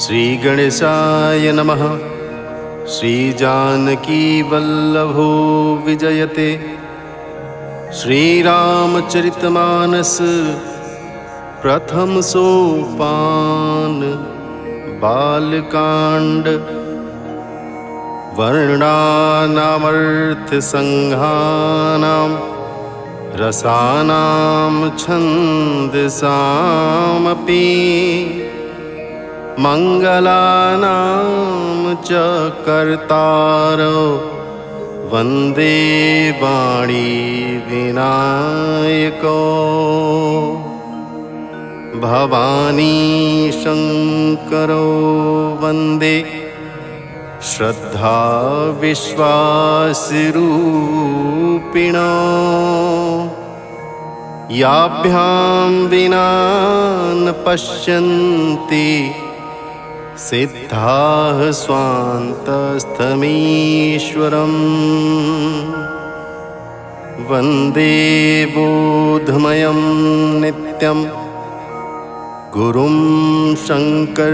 श्री गणेशाय नमः। श्री जानकी वल्लभो विजयते। श्रीरामचरितमानस प्रथम सोपान बालकांड। वर्णानामर्थसंघानां रसानां छन्दसामपि मंगलानां च कर्तारो वन्दे वाणी विनायको। भवानी शंकरो वन्दे श्रद्धा विश्वासरूपिणो। याभ्यां विना न पश्यन्ति सिद्धाः स्वान्तस्थमीश्वरम्। वन्दे बोधमयं नित्यं गुरुं शङ्कररूपिणम्।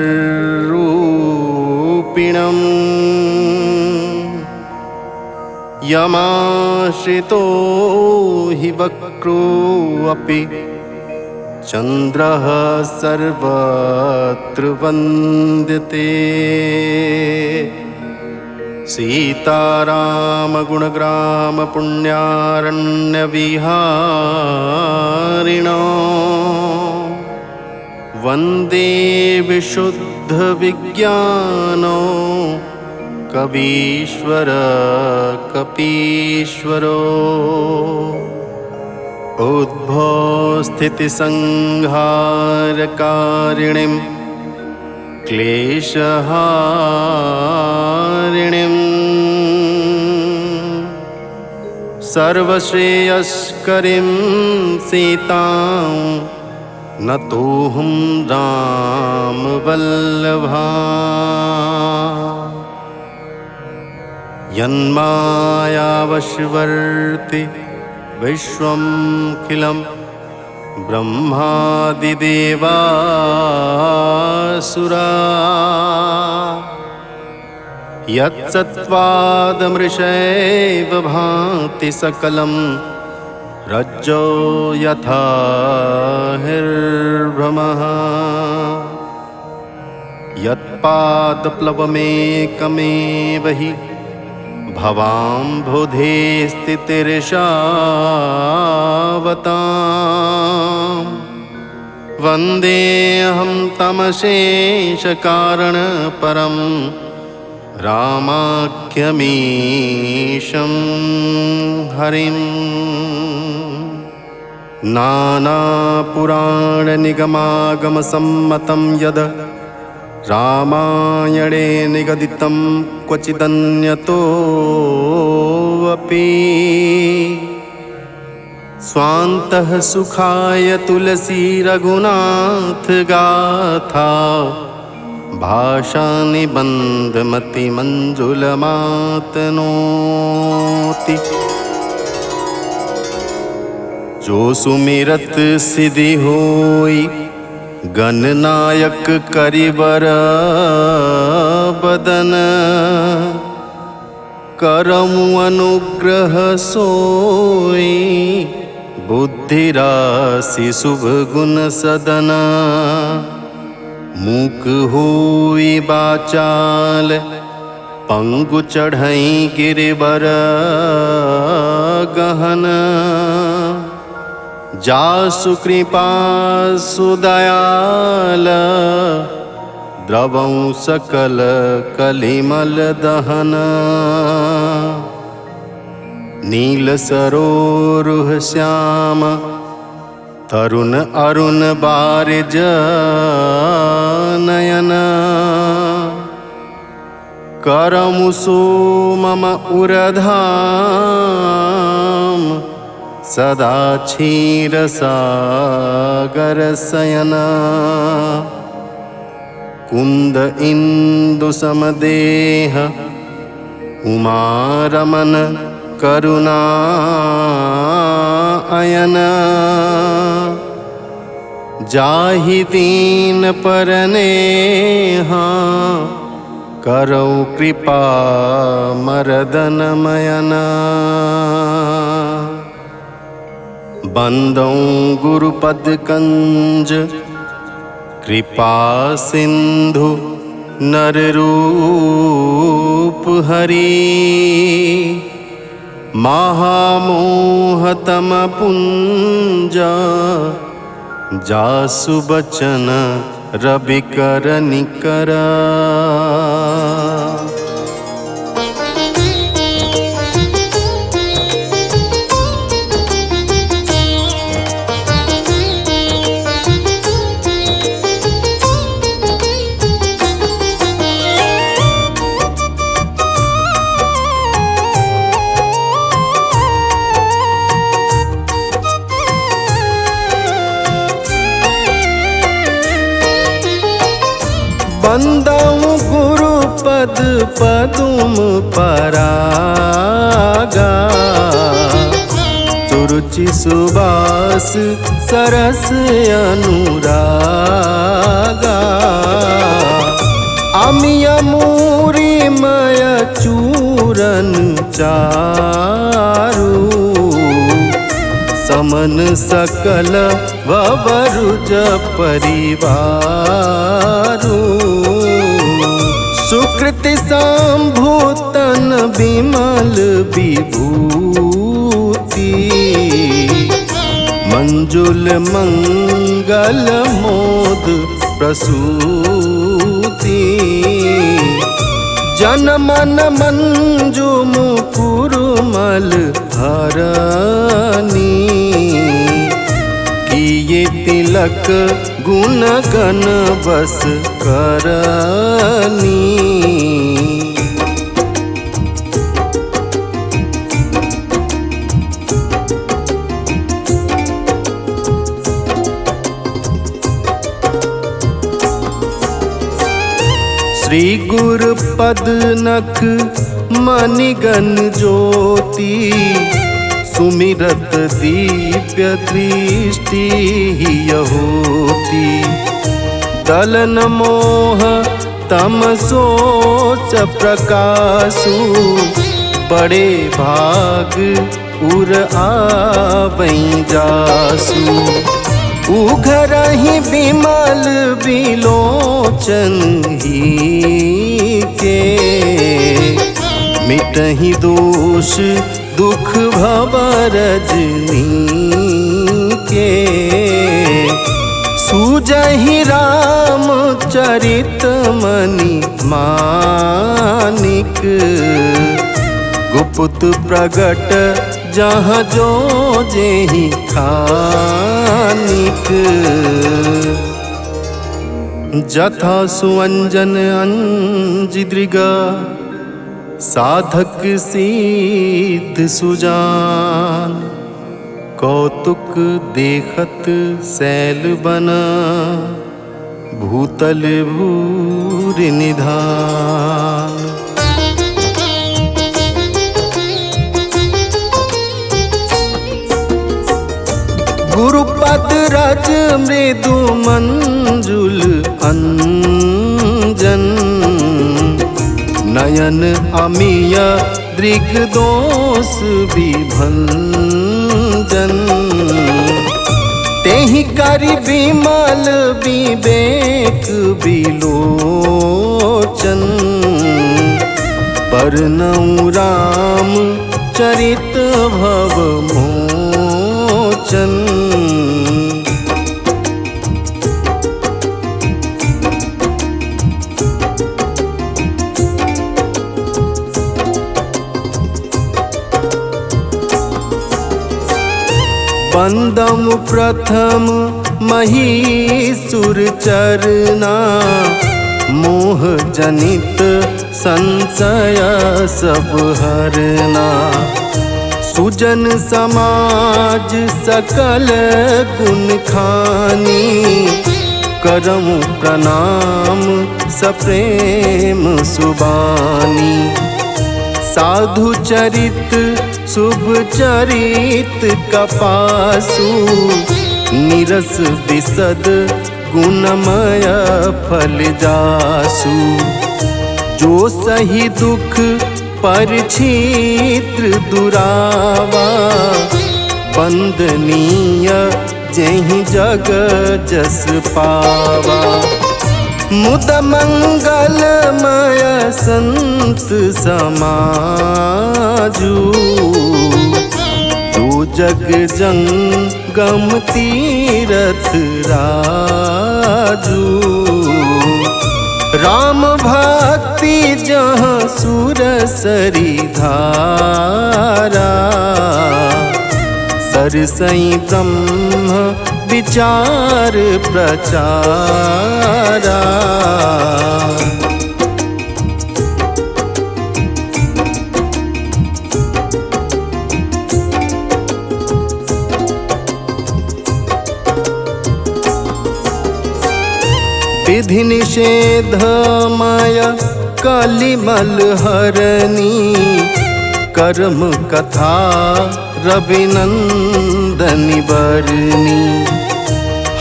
यमाश्रितो हि वक्रो अपि चन्द्रः सर्वत्र वन्द्यते। सीतारामगुणग्राम पुण्यारण्यविहारिणो। वन्दे विशुद्धविज्ञानो कवीश्वर कपीश्वरो। उद्भवस्थितिसंहारकारिणीं क्लेशहारिणीं। सर्वश्रेयस्करीं सीतां नतोऽहं रामवल्लभा। यन्मायावशवर्ति विश्वमखिलं ब्रह्मादिदेवासुरा। यत्सत्त्वादमृषैव भाति सकलं रज्जो यथा हिर्भ्रमः। यत्पादप्लवमेकमेव हि भवाम्बुधे स्थितिर्षावतां। वन्देऽहं तमशेषकारणपरं रामाख्यमीशं हरिम्। नानापुराणनिगमागमसम्मतं यद् रामायणे निगदितं क्वचिदन्यतोऽपि। स्वान्तः सुखाय तुलसी रघुनाथ गाथा। भाषानिबन्धमतिमञ्जुलमातनोति। जो सुमिरत सिद्धि होई गणनायक करिबर बदन। करमु अनुग्रह सोई बुद्धिराशि शुभ गुण सदन। मूक होई बाचाल पंगु चढ़ई गिरिबर गहन। जासु कृपा सुदयाल द्रवं सकल कलिमल दहन। नील सरोरुह श्याम तरुण अरुण बारिज नयन। करमु सो मम उरधाम सदा क्षीरसागर शयन। कुंद इंदु समदेह उमारमन करुणा अयन जाहि दीन परने करौ कृपा मरदन मयन बंदौ गुरुपद कंज कृपा सिंधु नर रूप हरि महामोहतम पुंजा जासु बचन रवि कर निकरा। बंदौ गुरुपद पदुम परागा सुरुचि सुबास सरस अनुरागा अमिय मूरी मय चूरन चारु समन सकल ववरुज परिवारु सुकृति संभूतन विमल विभूति मंजुल मंगल मोद प्रसूति जन मन मंजु मुकुरमल हरनी किए तिलक गुण गण बस करनी। श्री गुरुपद नख मणिगण ज्योति सुमिरत दीप्य दृष्टि होती दलन मोह तम सोच प्रकाशु बड़े भाग उर आवै जासु उघरहि विमल विलोचन ही के मिटहि दोष दुख भवरजनी के सूजहि राम चरित मणि मानिक गुप्त प्रगट जहाँ जो जेहि खानिक जथा सुअंजन अंजिद्रिगा साधक सिद्ध सुजान कौतुक देखत सैल बना भूतल भूरि निधान। गुरुपद रज मृदु मंजुल अंजन नयन अमीय दृग दोष विभंजन तेहि करि विमल विवेक विलोचन बरनउँ राम चरित भव मोचन। बंदम प्रथम महीसुर चरना मोह जनित संशय सब हरना सुजन समाज सकल गुण खानी करऊं प्रणाम सप्रेम सुबानी साधु चरित शुभ चरित कपासु, निरस विशद गुणमय फल जासु। जो सही दुख परिछिद्र दुरावा, बंदनीय जेहि जग जस पावा। मुद मंगलमय संत समाजू, जो जग जंगम तीरथ राजू। राम भक्ति जहाँ सुर सरी धारा, सरसई ब्रह्म विचार प्रचारा। विधि निषेधमय कलिमल हरनी, कर्म कथा रविनंदनी बरनी।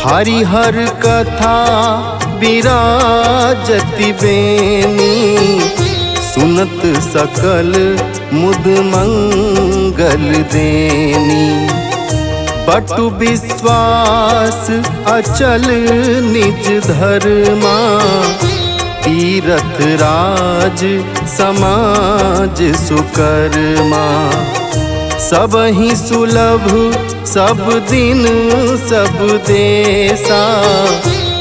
हरिहर कथा विराजति बेनी, सुनत सकल मुद मंगल देनी। बटु विश्वास अचल निज धर्मा, तीरथ राज समाज सुकर्मा। सबहि सुलभ सब दिन सब देसा,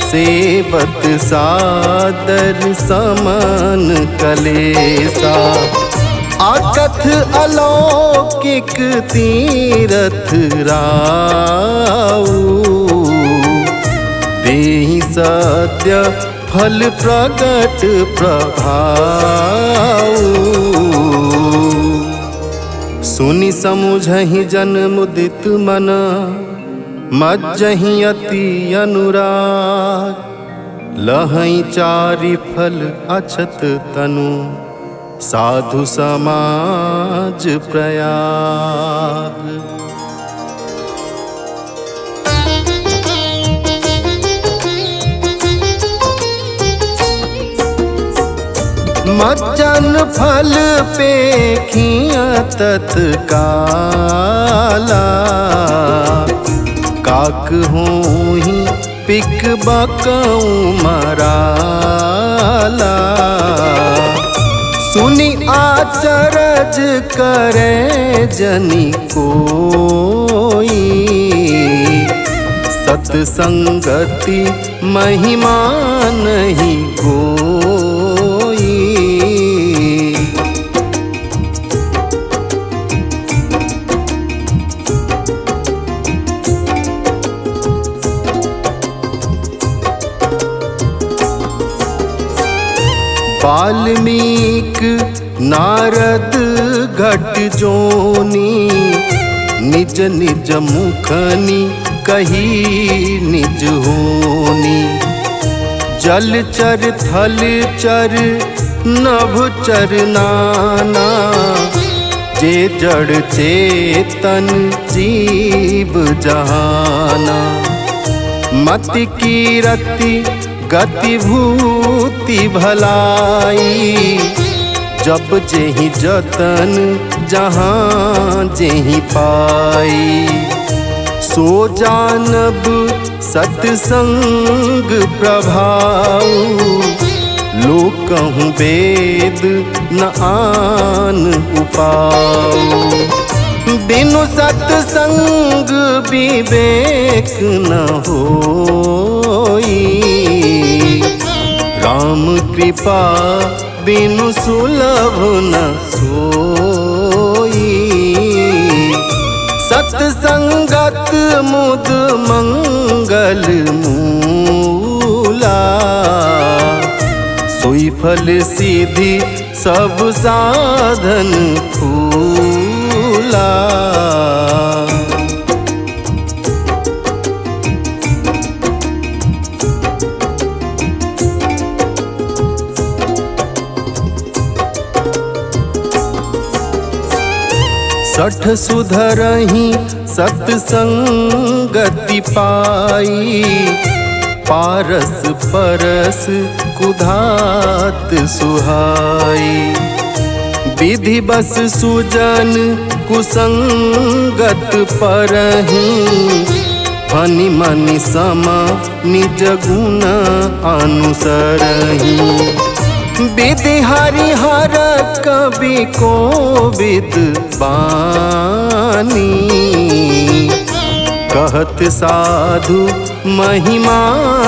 सेवत सादर समन कलेसा। आकथ अलौकिक तीरथ राऊ, देहि सत्य फल प्रकट प्रभाऊ। सुनि समुझहि जन मुदित मन, मज्जहि अति अनुराग। लहई चारि फल अछत तनु, साधु समाज प्रयाग। मज्जन फल पेखिया तत्काला, काक होहि पिक बकऊ मराला। सुनि आचरज करे जनि कोई, सत्संगति महिमा नहीं कोई। वाल्मीकि नारद घट जोनी, निज निज मुखनि कही निज होनी। जल चर थल चर नभ चर नाना, जे जड़ चेतन जीव जहाना। मति कीरति गति भूति भलाई, जब जेहि जतन जहाँ जेहि पाई। सो जानब सत्संग प्रभाऊ, लोकहु वेद न आन उपाऊ। बिनु सत्संग विवेक न होई, राम कृपा बिनु सुलभ न सोई। सत्संगत मुद मंगल मूला, सोई फल सीधी सब साधन फूला। सठ सुधरहि सत्संगति पाई, पारस परस कुधात सुहाई। विधि बस सुजन कुसंगत परहि, फनि मनि सम निज गुण अनुसरहि। विधि हरिहर कवि कोविद बानी, कहत साधु महिमा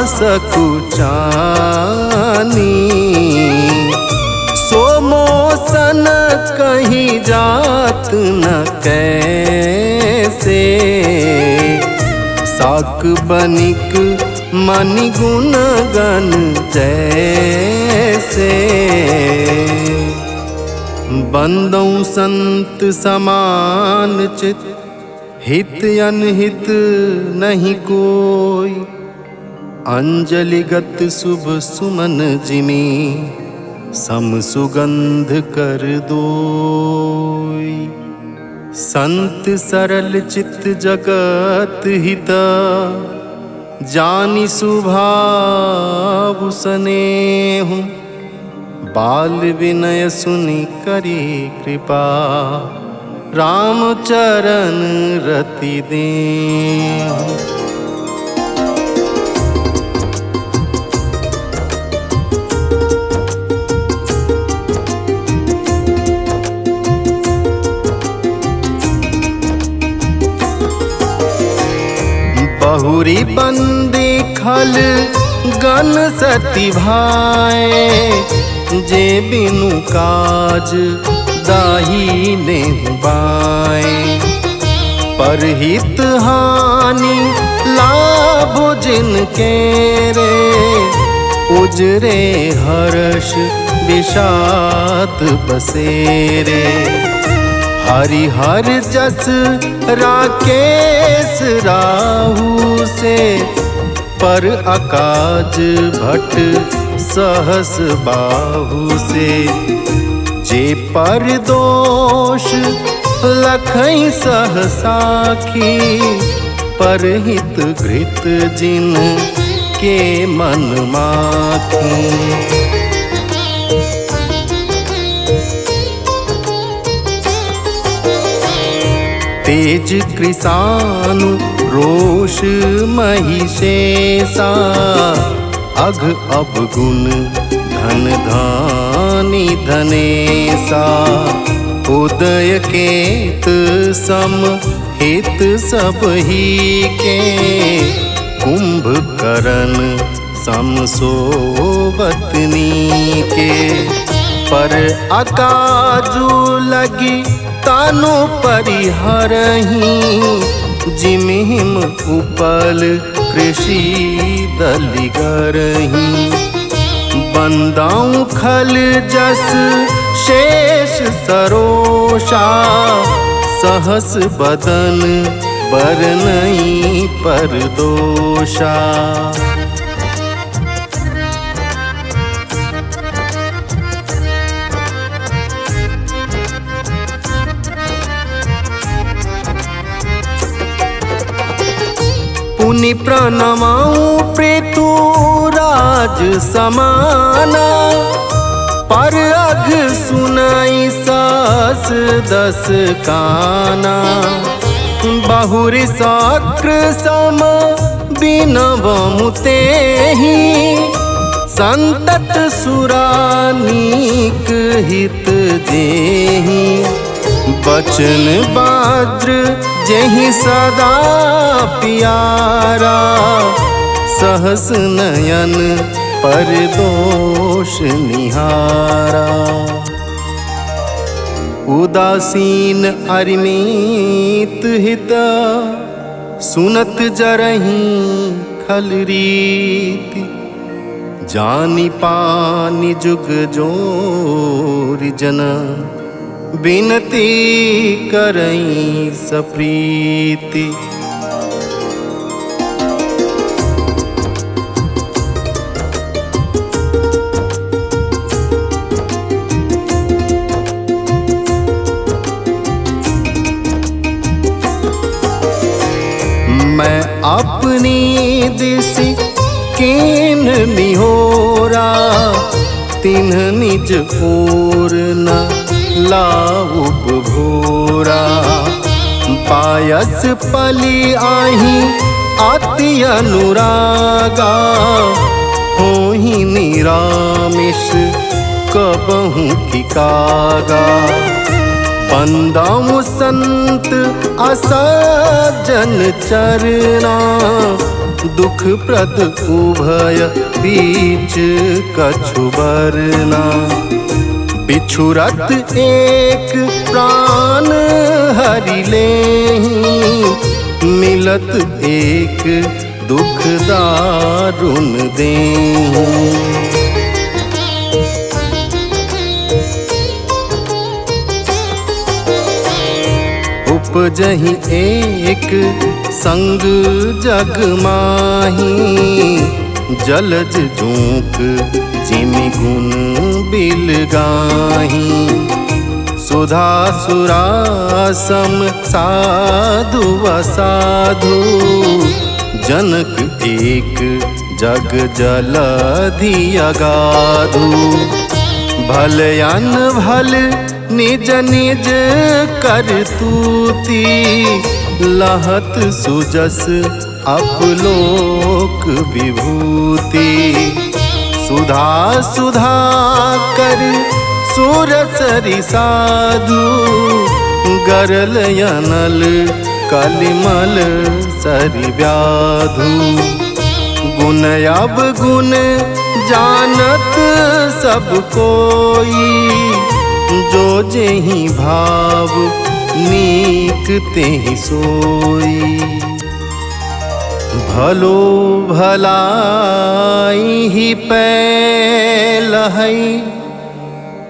सकुचानी। सो मोसन कहीं जात न कैसे, साक बनिक मनि गुण गण जैसे। बंदौ संत समान चित, हित अनहित नहीं कोई। अंजलिगत शुभ सुमन जिमी, सम सुगंध कर दोई। संत सरल चित जगत हिता, जानि सुभाव सनेहु। बाल विनय सुनि करी कृपा, राम चरण रति देहु। बहुरी बंदी खल गन सती भाए, जे बिनु काज दाही ने बाए। परहित हानि लाभ जिनके रे, उजरे हर्ष विषाद बसेरे। हरिहर जस राकेश राहु से, पर अकाज भट सहस बाहु से। जे पर दोष लखई सह साखी, परहित घृत जिन के मन माखी। तेज कृसानु रोष महिषेषा, अघ अवगुण धन धानि धनेसा। उदय केत सम हित सब ही के, कुंभकर्ण सम सोवतनी के। पर अकाजु लगी तानु परिहरहि, जिमिहिम उपल कृषि दलिगरहि। बंदाऊ खल जस शेष सरोषा, सहस बदन बरनई पर दोषा। पुनि प्रणमाऊं पृथुराज समाना, पर अघ सुनाई सास दस काना। बहुरि सकृ सम बिनवमु तेहि, संतत सुरानीक हित जेहि। बचन बाद्र जेहि सदा प्यारा, सहस नयन पर दोष निहारा। उदासीन अरिमित हित, सुनत जरहि खल रीति। जानि पानि जुग जोर जना, बिनती करई सप्रीति। मैं अपनी दिस केन निहोरा, तिन्ह निज ओर न लाउब भोरा। पायस पली आही अति अनुरागा, होहि निरामिष कबहु की कागा। बंदाऊं संत असज्जन चरना, दुख प्रद उभय बीच कछु बरना। बिछुरत एक प्राण हरि लेहि, मिलत एक दुख दारुण देहि। उपजहि एक संग जग माही, जलज जोंक जिमि गुण बिल गाही। सुधा सुरा सम साधु असाधु, जनक एक जग जलधि अगाधु। भल अन भल निज निज करतूती, लहत सुजस अपलोक विभूति। सुधा सुधा कर सुरसरि साधु, गरल अनल कलिमल सरि व्याधु। गुण अवगुण जानत सब कोई, जो जेहि भाव नीक तेहि सोई। भलो भलाई ही पै लहई,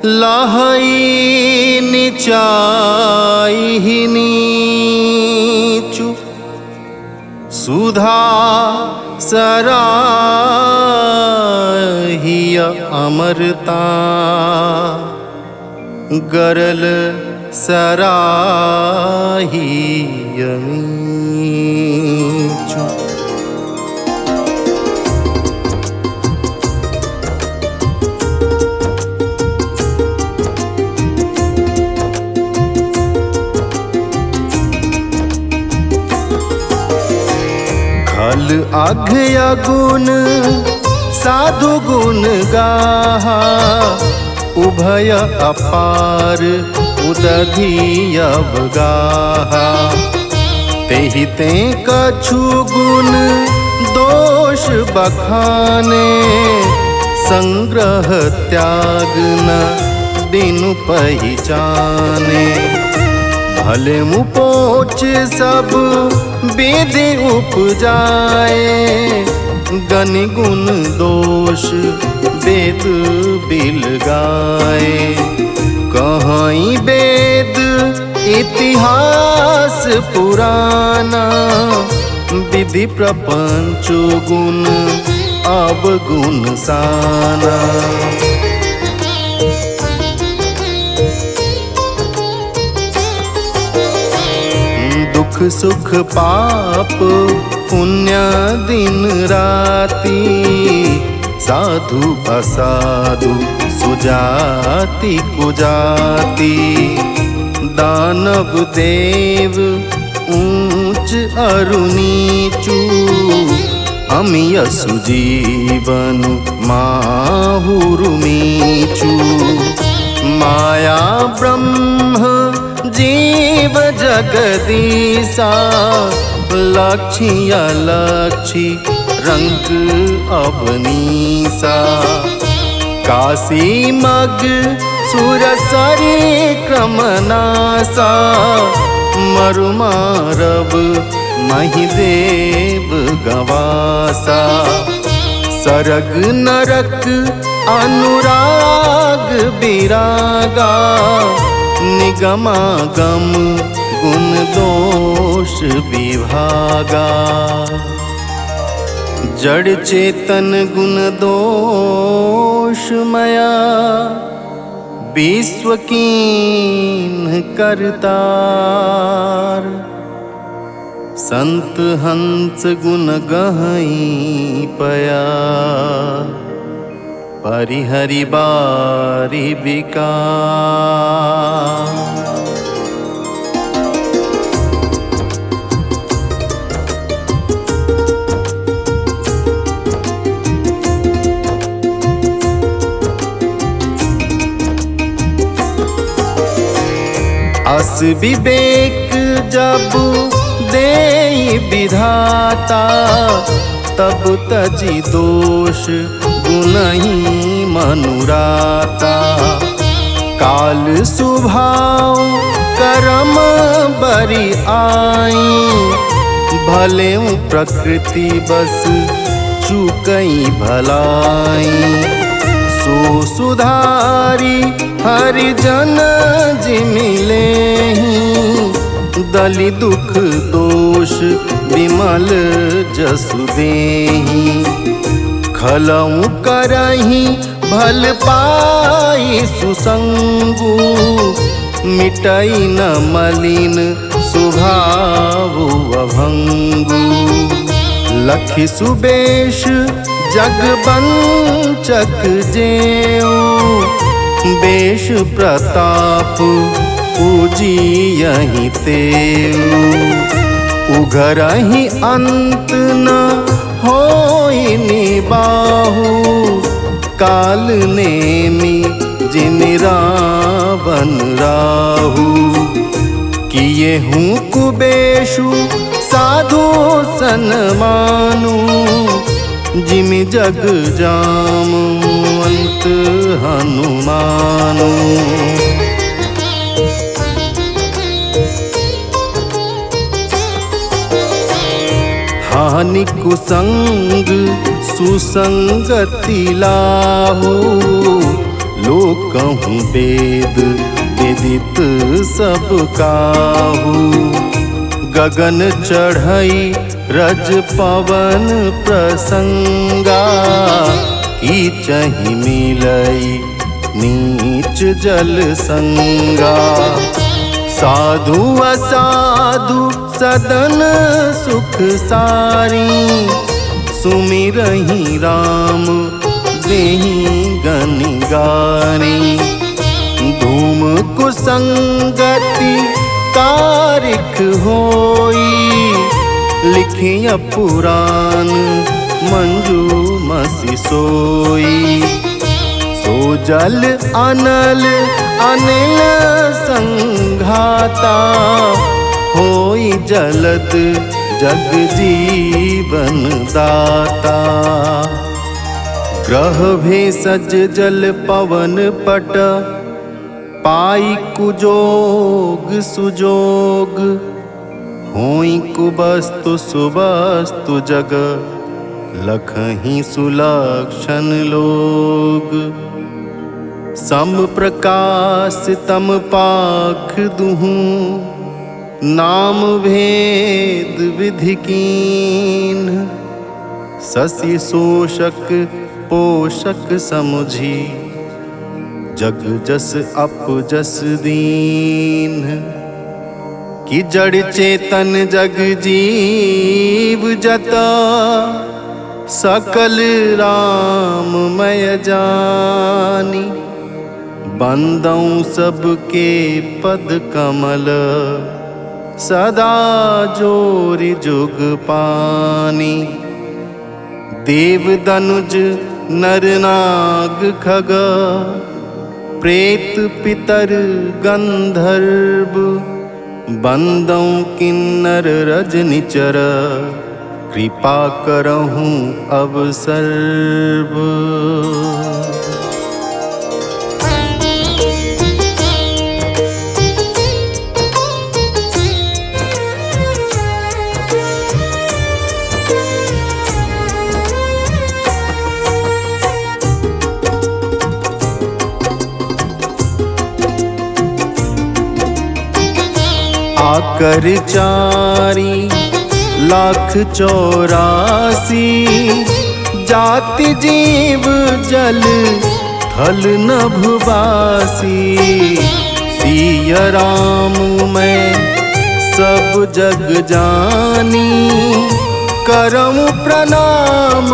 लहई नीचाई ही नीचु। सुधा सराहिय अमरता, गरल सराहिय नीचु। खल आघ्य गुण साधु गुण गाहा, उभय अपार उदधि अवगाहा। तेहि ते कछु गुण दोष बखाने, संग्रह त्याग न बिनु पहिचाने। भले मुपोच सब विधि उपजाए, गनि गुण दोष वेद बिल गाए। कहीं वेद इतिहास पुराना, विधि प्रपंच गुण अवगुण साना। दुख सुख पाप पुण्य दिन राति, साधु असाधु सुजाति कुजाति। दानव देव ऊंच अरु नीचु, अमियसु जीवन माहुरु मीचु। माया ब्रह्म जीव जगदीसा, लक्ष्य अलक्षी रंग अवनीसा। काशी मग सुरसरी क्रमनासा, मरुमारव महिदेव गवासा। सरग नरक अनुराग विरागा, निगमागम गुण दोष विभागा। जड़ चेतन गुण दोष मया, विश्व कीन्ह करतार। संत हंस गुण गहई पया, परिहरि बारी बिका। अस विवेक जब देई विधाता, तब तजी दोष गुनहि मनुराता। काल सुभाव करम बरि आई, भले प्रकृति बस चुकई भलाई। सो सुधारी हरिजन जिमिलेहि, दलि दुख दोष विमल जसु देहि। खलऊ करहि भल पाई सुसंगु, मिटई न मलिन स्वभाव अभंगु। लखि सुबेश जगबंचक जेऊ, बेश प्रताप पूजियहि तेऊ। उघरहि अंत न होई निबाहु, काल नेमि जिमि रावण राहु। किए हूँ कुबेशु साधु सन्मानु, जिमि जग जामु अंत हनुमानु। हानि कुसंग सुसंगति लाहु, लोकहु वेद विदित सब काहू। गगन चढ़ई रज पवन प्रसंगा, कीचहि मिलई नीच जल संगा। साधु असाधु सदन सुख सारी, सुमिरहि राम देहि गनिगारी। धूम कुसंगति तारिक होई, लिखिय पुराण मंजू मसी सोई। सो जल अनल अनिल संघाता, होई जलद जग जीवन दाता। ग्रह भेषज जल पवन पट, पाई कुजोग सुजोग। होई कुबस्तु सुबस्तु जग, लखहि सुलक्षण लोग। सम प्रकाश तम पाख दुहु, नाम भेद विधि कीन्ह। शशि शोषक पोषक समुझी, जग जस अप जस दीन। कि जड़ चेतन जग जीव जता, सकल राममय जानी। बंदऊं सबके पद कमल, सदा जोरि जुग पानी। देव दनुज नर नाग खग, प्रेत पितर गंधर्व। बंदऊं किन्नर रजनिचर, कृपा करहूँ अब सर्व। आकर 4,84,00,000 जाति जीव जल थल नभवासी। सिय राम मैं सब जग जानी, करऊं प्रणाम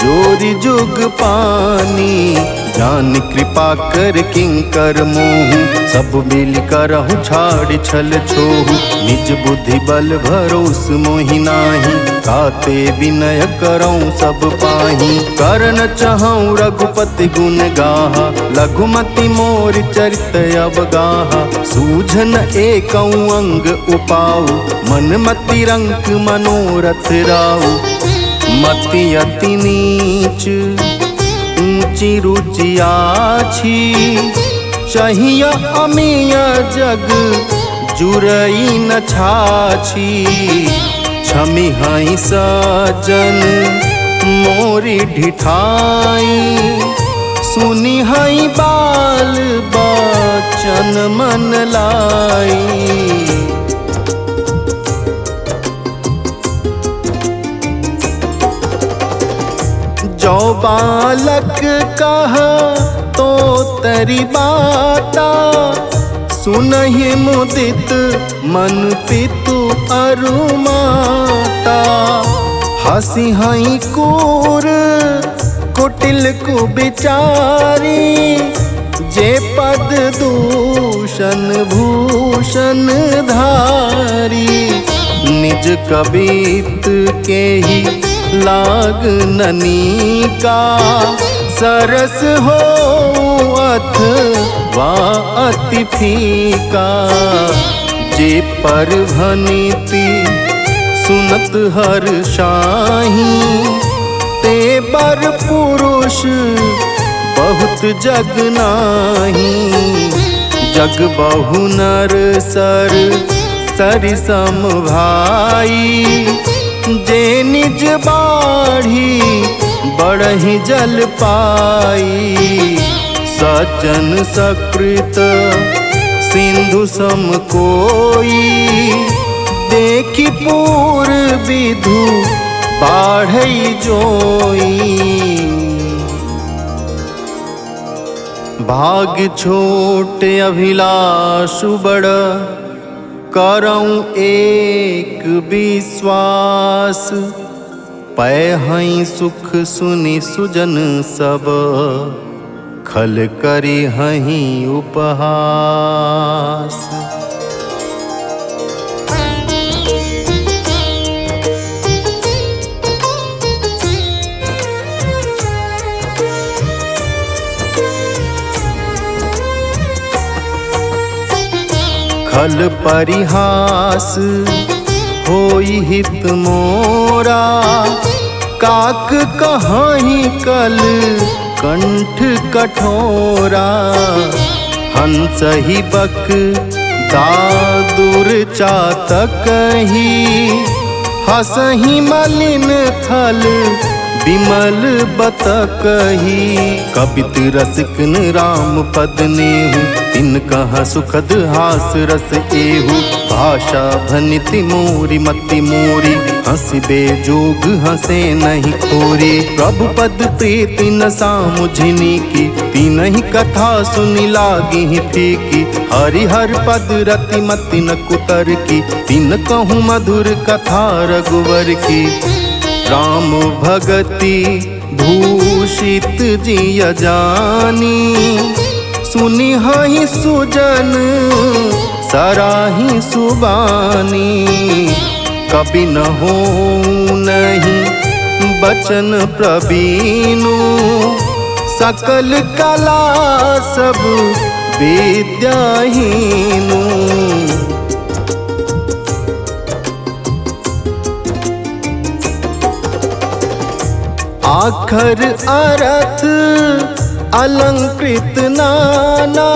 जोरी जुग पानी। जान कृपा कर किंकर मोहु, सब मिल करहु छाड़ छल छोहु। निज बुद्धि बल भरोस मोहि नाही, काते विनय करऊं सब पाही। करन चहऊं रघुपति गुण गाहा, लघुमति मोर चरित अवगाहा। सूझन एकऊं अंग उपाऊ, मन मति रंक मनोरथ राऊ। मति अति नीच ऊंची रुचि आछी, चाहिए अमीय जग जुरई न छाछी। छमी हई सजन मोरी ढिठाई, सुनी हई बाल बचन मन लाई। जो बालक कहा तो तरी बाता, सुनहि मुदित मन पितु अरु माता। हसी हई कूर कुटिल कुबिचारी, जे पद दूषण भूषण धारी। निज कबीत के ही लाग ननिका, सरस हो अथवा अति फीका। जे पर भनिति सुनत हर शाही, ते बर पुरुष बहुत जग नाही। जग बहु नर सर सरिसम भाई, जे निज बाढ़ी बढ़ही जल पाई। सज्जन सकृत सिंधु सम कोई, देखी पूर विधु बाढ़ई जोई। भाग छोट अभिलाषु बड़, करऊं एक विश्वास। पै हई सुख सुनि सुजन सब, खल करी हई उपहास। खल परिहास होई हित मोरा, काक कहाही कल कंठ कठोरा। हंस ही बक दादुर चातक ही, हसही मलिन थल विमल बतक ही। कपित रसिकन राम पद नेहु, तिन कहा सुखद हास रस एहु। भाषा भनिति मोरी मति मोरी, हंसी बेजोग हंसे नहीं खोरी। प्रभु पद प्रीति न सामुझिनी की, तीनहि कथा सुनि लागी फीकी। हरिहर पद रति मति न कुतर की, तीन कहूँ मधुर कथा रघुवर की। राम भगति भूषित जिय जानी, सुनि हहि सुजन सराही सुबानी। कभी न हो नहीं बचन प्रवीणु, सकल कला सब विद्याहीनु। आखर अर्थ अलंकृत नाना,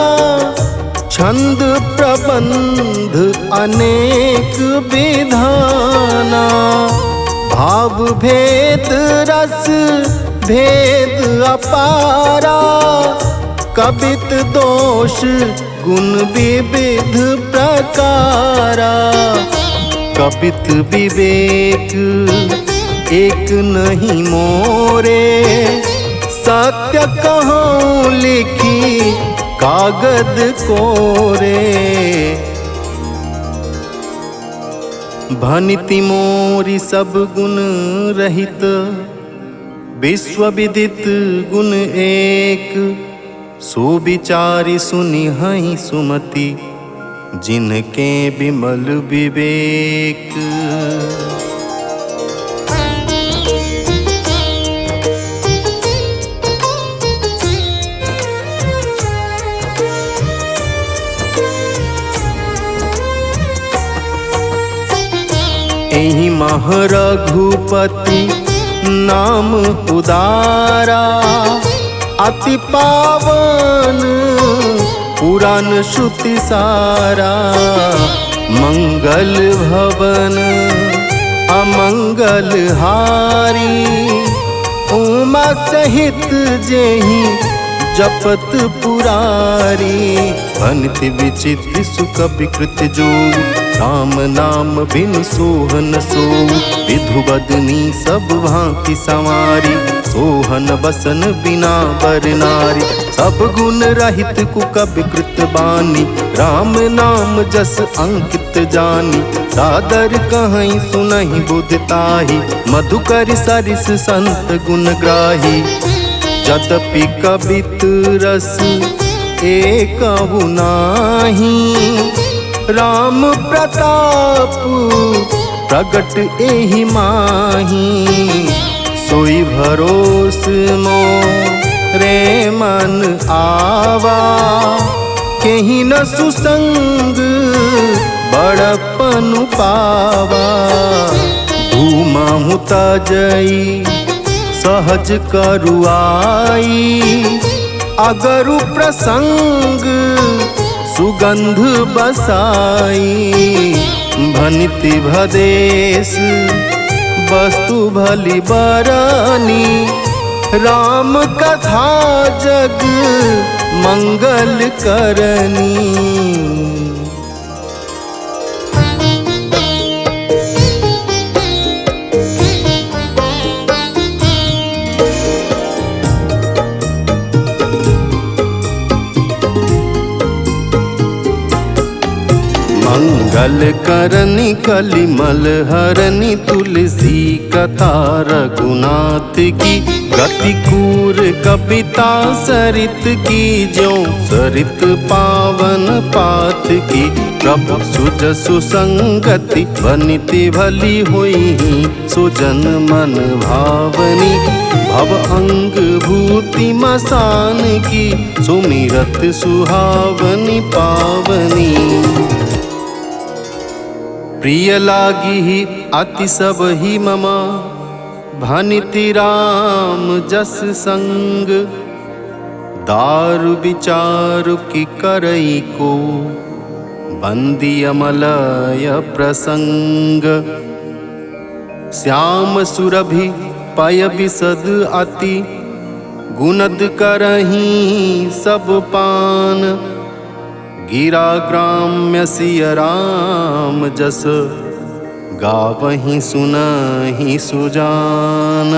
छंद प्रबंध अनेक विधाना। भाव भेद रस भेद अपारा, कबित दोष गुण विविध प्रकारा। कपित विवेक एक नहीं मोरे, सत्य कहूँ लिखी कागद कोरे। भनिति मोरी सब गुण रहित, विश्व विदित गुण एक। सुविचारी सुनि हई सुमति, जिनके विमल विवेक। एहि मह रघुपति नाम उदारा, अति पावन पुराण श्रुति सारा। मंगल भवन अमंगल हारी, उमा सहित जेहि जपत पुरारी। भनित विचित्र सुख विकृत जो, राम नाम बिनु सोहन सो। विधु बदनी सब भांति संवारी, सोहन बसन बिना बर नारी। सब गुण रहित कुकबि कृत बानी, राम नाम जस अंकित जानी। सादर कहीं सुनहि बुधताही, मधुकर सरिस संत गुण ग्राही। यद्यपि कबित रस एकहु नाही, राम प्रताप प्रगट एहि माही। सोई भरोस मोरे मन आवा, केहि न सुसंग बड़पन पावा। धूमहु तजई सहज करुआई, अगरु प्रसंग सुगंध बसाई। भनिति भदेश वस्तु भली बरनी, राम कथा जग मंगल करनी। मंगल करनी कलिमल हरनी, तुलसी कथा रघुनाथ की। गति कूर कविता सरित की, ज्यों सरित पावन पात की। प्रभु सुजसु संगति वनिति भली हुई, सुजन मन भावनी। भव अंग भूति मसान की, सुमिरत सुहावनी पावनी। प्रिय लागी ही अति सब ही ममा, भनिति राम जस संग। दारु विचारु की करई को, बंदी अमलय प्रसंग। श्याम सुरभि पय विशद अति, गुणद करहीं सब पान। गिरा ग्राम्य सिय राम जस, गावहीं सुनहि सुजान।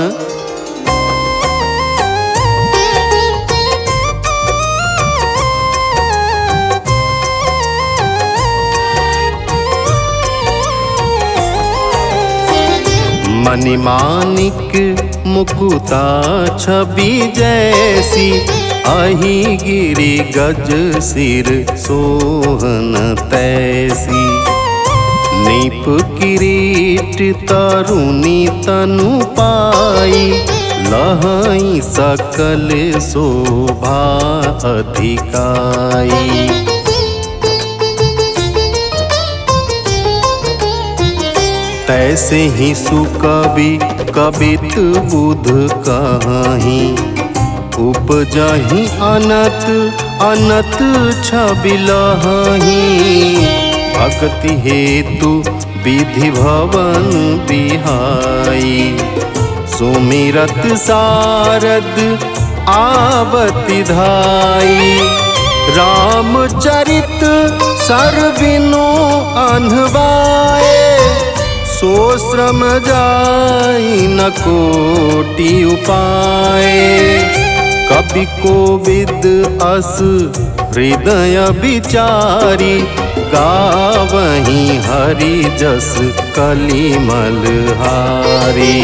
मणिमाणिक मुकुता छवि जैसी, अहि गिरि गज सिर सोहन तैसी। नीप किरीट तरुणी तनु पाई, लहई सकल शोभा अधिकाई। तैसे ही सुकवि कबित बुध कहीं, उपजहि अनत अनत छवि लहहीं। भक्ति हेतु विधि भवन बिहाई, सुमिरत सारद आवति धाई। रामचरित सरबिनु अनवाए, सो श्रम जाई न कोटि उपाय। कवि कोविद अस हृदय विचारी गावहीं हरि जस कलिमल हारी।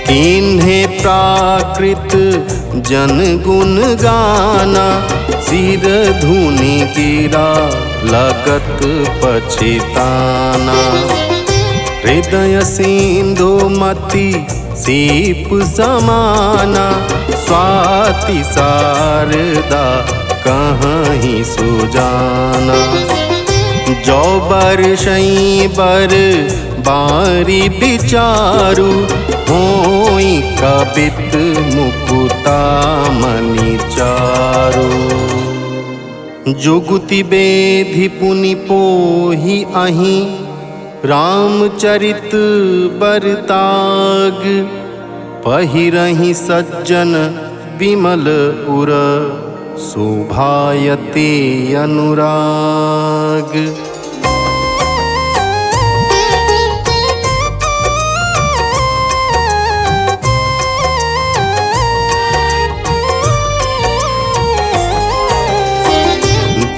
किन्हें प्राकृत जन गुण गाना सिर धुनि गिरा लगत पछिताना। हृदय सिंधु मति सीप समाना स्वाति शारदा कहीं सुजाना। जो बरसई बर बारी विचारु होई कबित मुकुता मनि चारु। जुगुति बेधि पुनि पोहि अहि रामचरित बरताग। पहिरहि सज्जन विमल उर शोभायते अनुराग।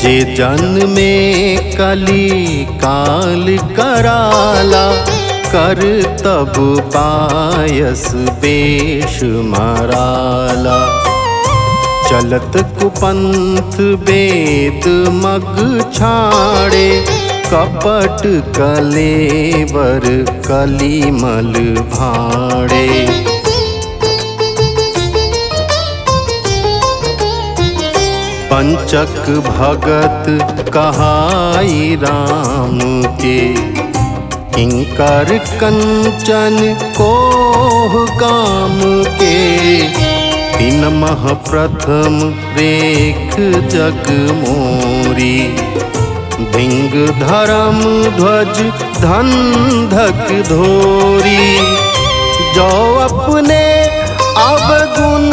जे जन में कली काल कराला कर तब पायस बेश मराला। चलत कुपंथ वेद मग छाड़े कपट कलेवर कलिमल भाड़े। पंचक भगत कहाई राम के किंकर कंचन कोह काम के। तीन मह प्रथम रेख जग मोरी धिंग धर्म ध्वज धंधक धोरी। जो अपने अवगुण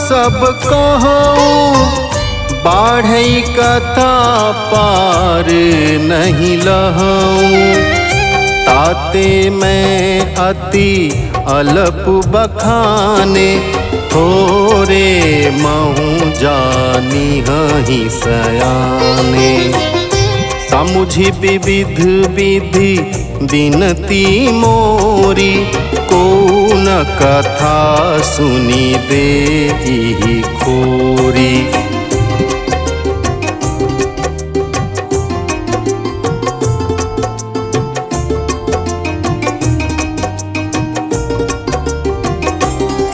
सब कहूँ बाढ़ई कथा पार नहीं लहूँ। ताते मैं अति अल्प बखाने थोरे महूँ जानी हहीं सयाने। समुझि विविध विधि बिनती मोरी को न कथा सुनी देहि खोरी।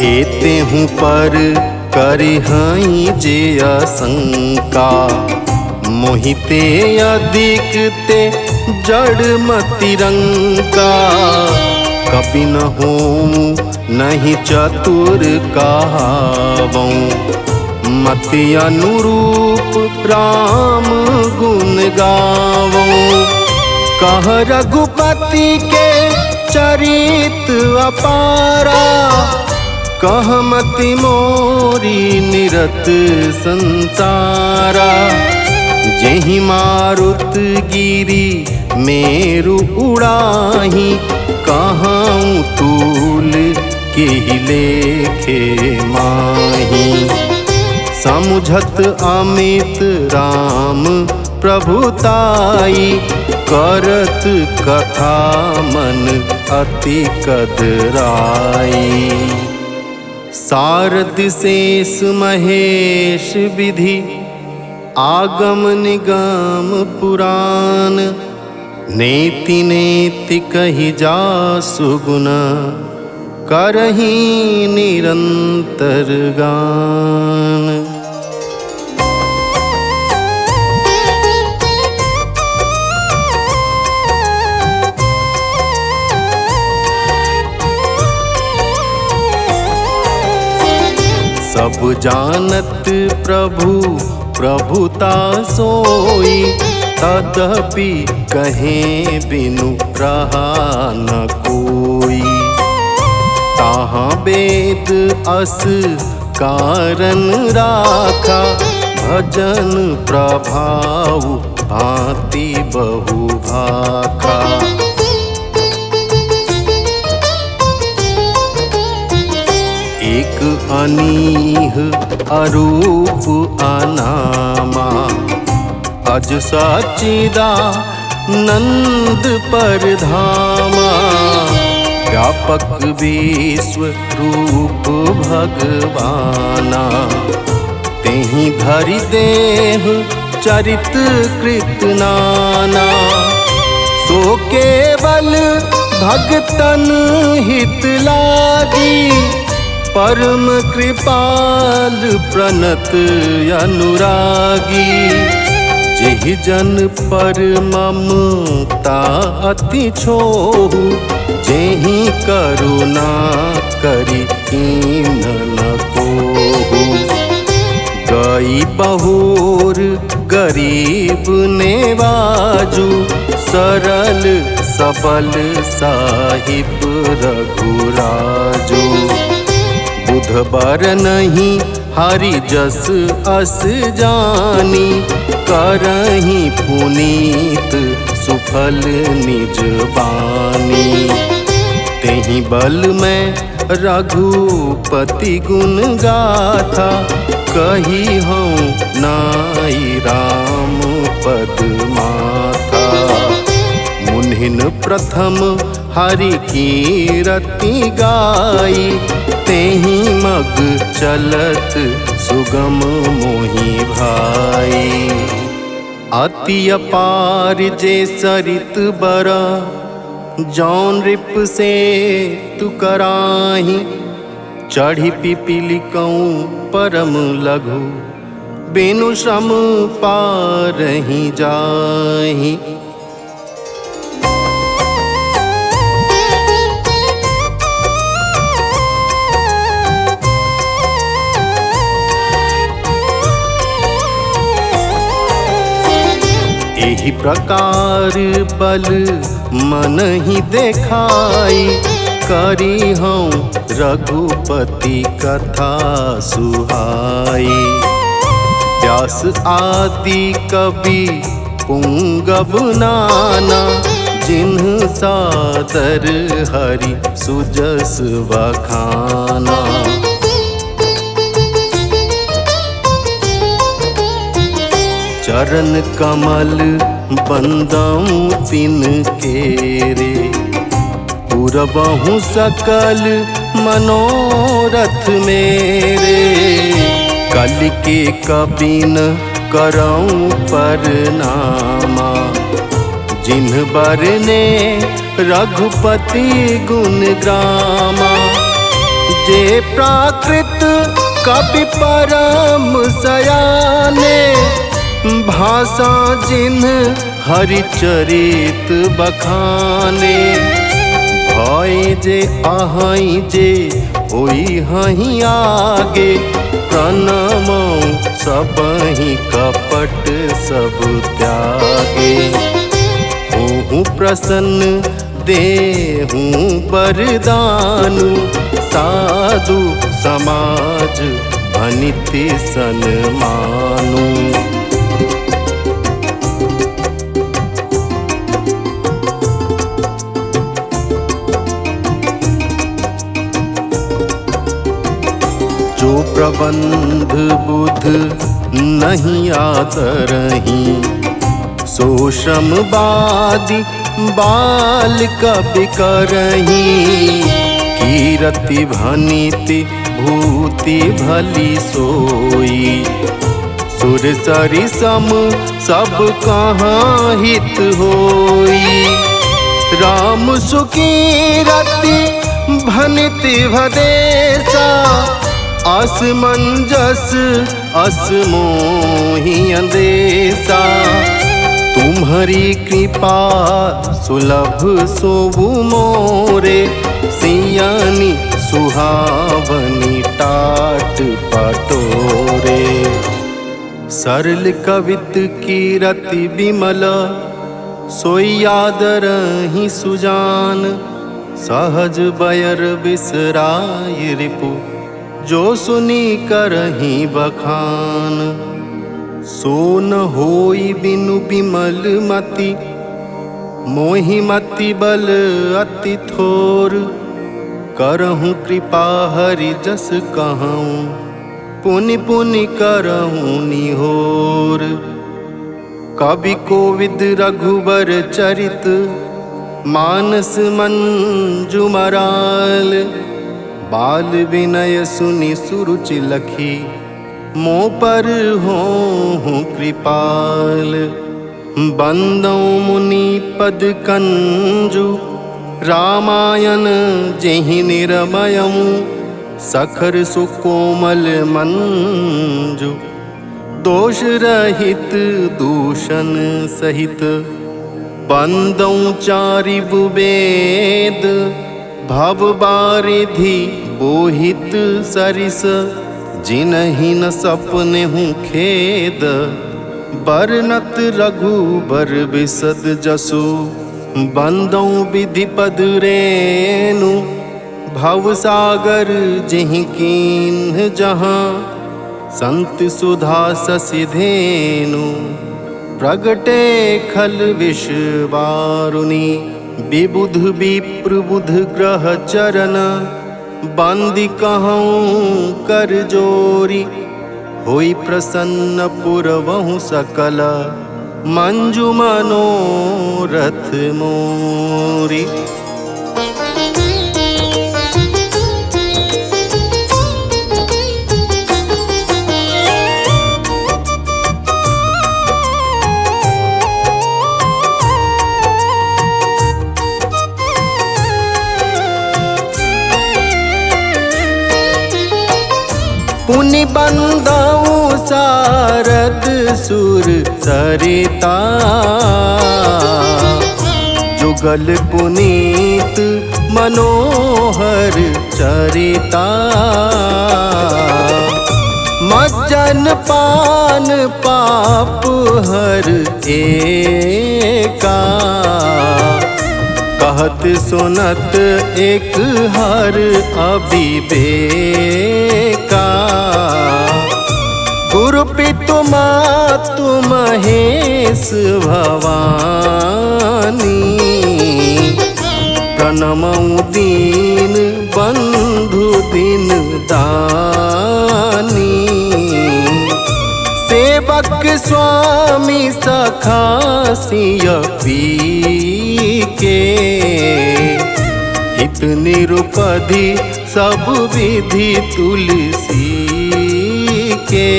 एते हूँ पर करिहई जे आशंका। मोहिते अधिक ते जड़ मति रंका। कपि न होऊं नहीं चतुर कहावऊं। मति अनुरूप राम गुण गावऊं। कह रघुपति के चरित अपारा। कहमति मोरी निरत संसारा। जेहि मारुत गिरी मेरु उड़ाही। कहाँ तूल केहि लेखे माही। समुझत अमित राम प्रभुताई। करत कथा मन अति कदराई। सारद शेष महेश विधि आगम निगम पुराण। नेति नेति कहि जासु गुण करहि निरंतर गान। सब जानत प्रभु प्रभुता सोई। तदपि कहें बिनु रहा न कोई। ताहाँ वेद अस कारण राखा। भजन प्रभाव भांति बहु भाखा। एक अनीह अरूप अनामा। अज सच्चिदानंद परधामा। व्यापक विश्व रूप भगवाना। तेहि धरि देह चरित कृत नाना। सो केवल भगतन हित लागी। परम कृपाल प्रणत अनुरागी। जेहि जन पर ममता अति छोहु। जेहि करुणा करि कीन न कोहु। गई बहुर गरीब नेवाजु। सरल सबल साहिब रघुराजु। बुध बर नहीं हरि जस अस जानी। करहि पुनीत सुफल निज बानी। तेहि बल में रघुपति गुण गाथा। कही हूँ नाई राम पद माथा। मुनिन प्रथम हरि कीरति गाई। तेहि मग चलत सुगम मोहि भाई। अति अपार जे सरित बरा। जौन रिप से तु कराही। चढ़ी पिपीलिकऊँ परम लघु। बिनु श्रम पारहि जाहि। एहि प्रकार बल मन ही देखाई। करी हूँ रघुपति कथा सुहाई। व्यास आदि कवि पुंगव नाना। जिन्ह सादर हरि सुजस वखाना। चरण कमल बंदऊँ तिनके रे। पुरबहु सकल मनोरथ मेरे। कल के कबिन करऊँ परनामा। जिन्ह बरने रघुपति गुण ग्रामा। जे प्राकृत कवि परम सयाने। भाषा जिन्ह हरिचरित बखाने। भय जे अहि जे होई हहि आगे। प्रणमो सबहि कपट सब त्यागे। होहु प्रसन्न देहु वरदानु। साधु समाज भनिति सन्मानु। जो प्रबंध बुध नहीं आदरही। सो श्रमवादी बाल कवि करही। कीरति भनिति भूति भली सोई। सुर सरि सम सब कहाँ हित होई। राम सुकीरति भनिति भदेसा। असमंजस असमोहि अंदेसा। तुम्हारी कृपा सुलभ सोबु मोरे। सियानी सुहावनी टाट पटोरे। सरल कवित कीरति विमल। सोई आदरहि सुजान। सहज बयर बिसराय रिपु। जो सुनी करहि बखान। सो न होई बिनु विमल मति। मोहि मति बल अति थोर। करहूँ कृपा हरि जस कहूँ, पुनि पुनि करहूँ निहोर। कवि कोविद रघुबर चरित, मानस मंजुमराल। बाल विनय सुनि सुरुचि लखी, मों पर हों कृपाल। बंदौ मुनि पद कंजु, रामायण जेहि निरमयम्। सखर सुकोमल मंजु, दोष रहित दूषण सहित। बंदौ चारिबु वेद, भव बारिधि बोहित सरिस। जिनहि न सपनेहु खेद, बरनत रघुबर बिसद जसु। बंदौ विधिपद रेणु, भव सागर जेहि कीन्ह जहाँ। संत सुधा शशि धेनु, प्रगटे खल विष वारुणी। विबुध विप्र बुध ग्रह चरण, बांधि कहूँ कर जोरी। होई प्रसन्न पुरवहु सकल, मंजु मनोरथ मोरी। पुनि बंदौ सारद सुर सरिता। जुगल पुनीत मनोहर चरिता। मज्जन पान पाप हर एका। कहत सुनत एक हर अविवेका। गुरु पितु मातु महेश भवानी। प्रणमऊ दीन बंधु दिन दानी। सेवक स्वामी सखा सिय पी के। हित निरुपधि सब विधि तुलसी के।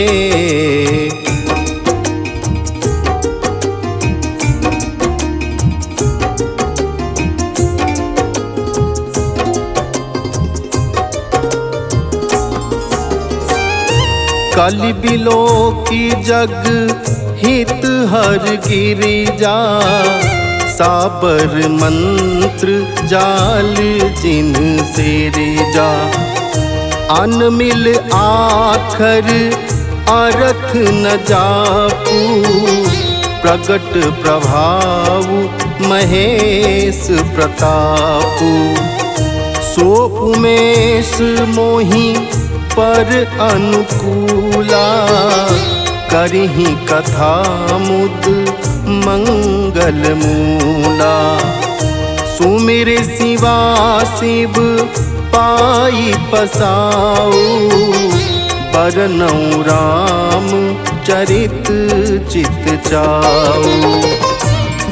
कलि बिलो की जग हित हर गिरिजा। साबर मंत्र जाल जिन से रेजा। अन मिल आखर अर्थ न जापू। प्रगट प्रभाव महेश प्रतापू। सो उमेश मोहि पर अनुकूला। करिहि कथा मुद मंगल मूला। सुमिर शिवा शिव पाई पसाऊ। बरनऊ राम चरित चित चाऊ।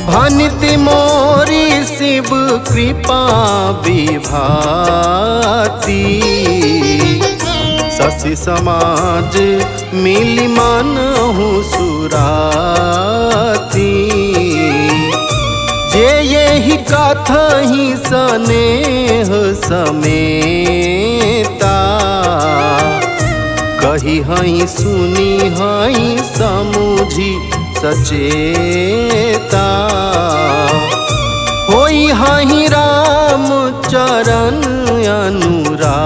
भनिति मोरी शिव कृपा विभाति। शशि समाज मिलि मानहु सुराती। जे यही कथहि सनेह समेता। कही हई सुनी हई समुझी सचेता। होई हई राम चरण अनुरागी।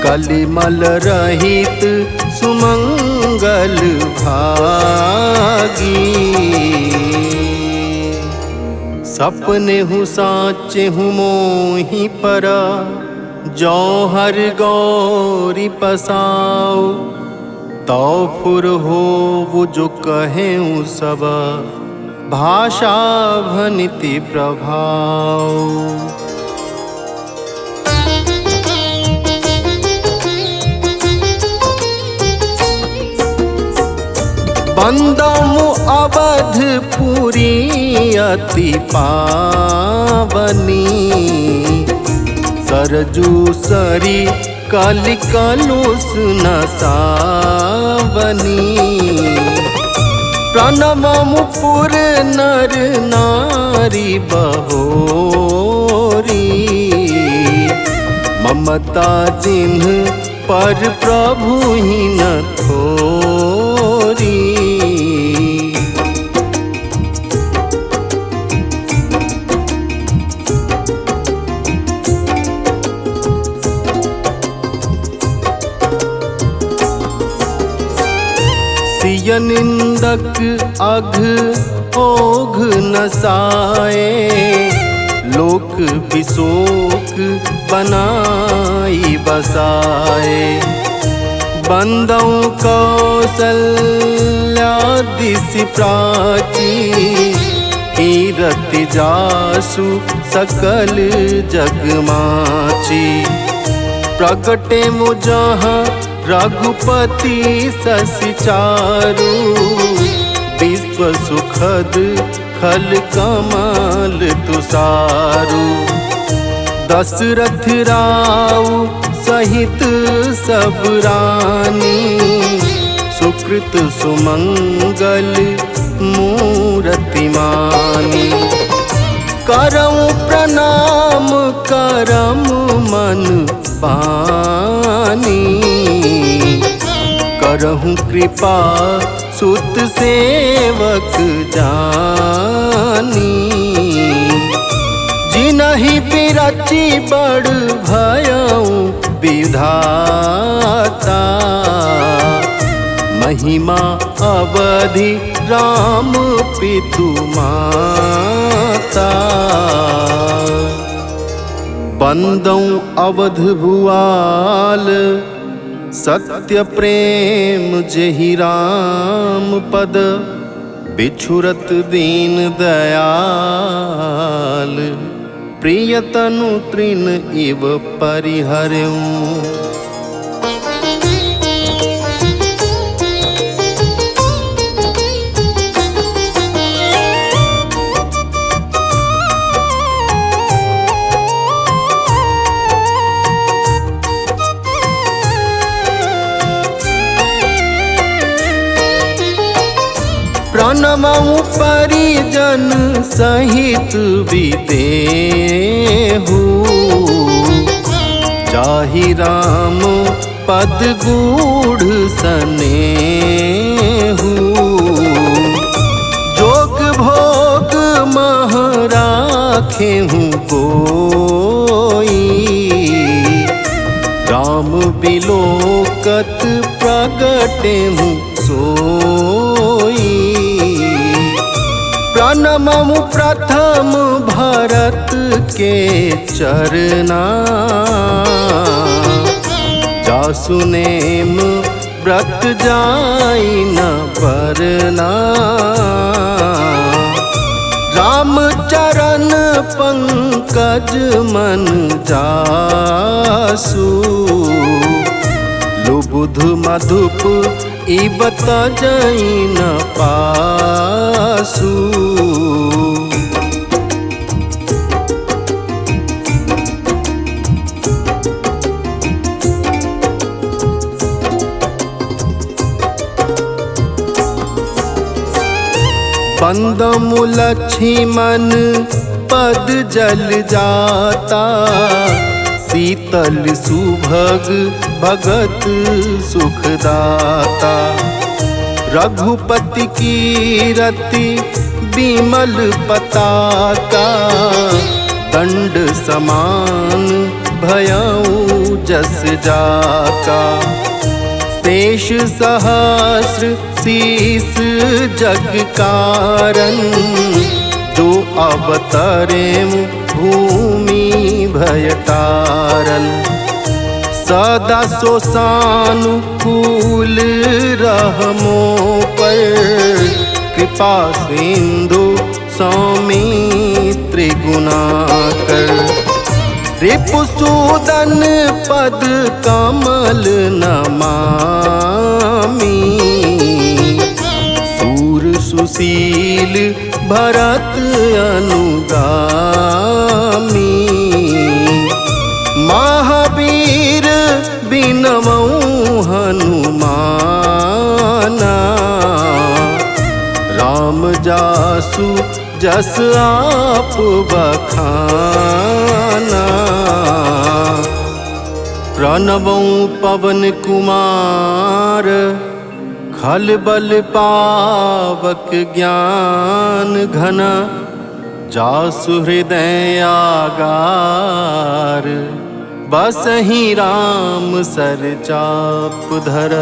कलिमल रहित सुमंगल भागी। सपने हूँ साचे हूँ मोहि परा। जौहर गौरी पसाओ। तो फुर हो वो जो कहें सब। भाषा भनिति प्रभाव। बंदमु अवधपुरी अति पावनी, सरजू सरी कलि कलुष न सावनी। प्रणवमु पुर नर नारी बहोरी, ममता जिन्ह पर प्रभु ही न थोरी। सिय निंदक अघ ओघ नसाए, लोक विशोक बनाई बसाए। बंदौ कौसल्यादिसि प्राची, कीरति जासु सकल जगमाची। प्रगटे मुजहाँ रघुपति शशि चारु, विश्व सुखद खल कमल तुषारु। दशरथ राव सहित सब रानी, सुकृत सुमंगल मूरति मानी। करऊं प्रणाम करम मन पानी, करहूं कृपा सुत सेवक जानी। जिनहि बिरचि बड़ भयऊं विधाता, महिमा अवधि राम पितु माता। बंदौ अवध भुआल, सत्य प्रेम जेहि राम पद। बिछुरत दीन दयाल, प्रियतनु तृण इव परिहरऊं। प्रणमऊ परिजन सहित विदेहु, जाहि राम पद गूढ़ सनेहु। जोग भोग मह राखेहु कोई, राम बिलोकत प्रगटेहु सोई। प्रणममु प्रथम भरत के चरना, जासु नेम व्रत जाई न बरना। राम चरण पंकज मन जासु, लुबुध मधुप इबत जाई न पासु। बंदमु लक्ष्मण पद जल जाता, शीतल सुभग भगत सुखदाता। रघुपति कीरति बिमल पताका, दंड समान भयऊ जस जाका। शेष सहस्र शीस जग कारण, जो अवतरे भूमि भयतारन। सदा सोसानुकूल रहमो पर, कृपा सिंधु सौमित्र गुणाकर। रिपुसूदन पद कमल नमामि, सूर सुशील भरत अनुगामी। महावीर बिनवऊँ हनुमाना, राम जासु जस आप बखाना। प्रणवऊँ पवन कुमार, खल बल पावक ज्ञान घना। जासु हृदय आगार, बसहि राम सर चाप धर।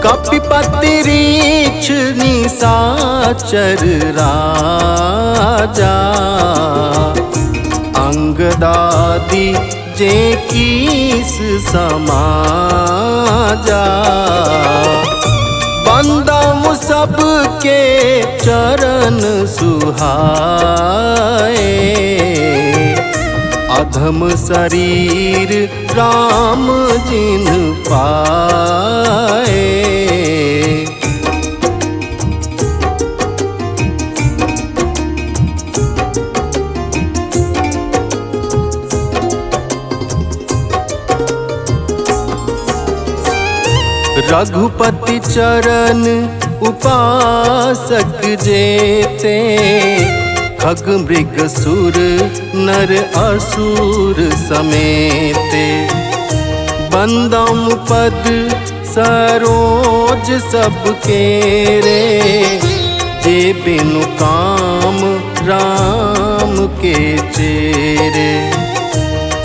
कपिपति रीछ निशाचर राजा, अंगदादि जे कीस समाजा। बंदम सबके चरण सुहाए, अधम शरीर राम जिन पाए। रघुपति चरण उपासक जेते, खग मृग सुर नर असुर समेते। बंदम पद सरोज सबके रे, जे बिनु काम राम के चेरे।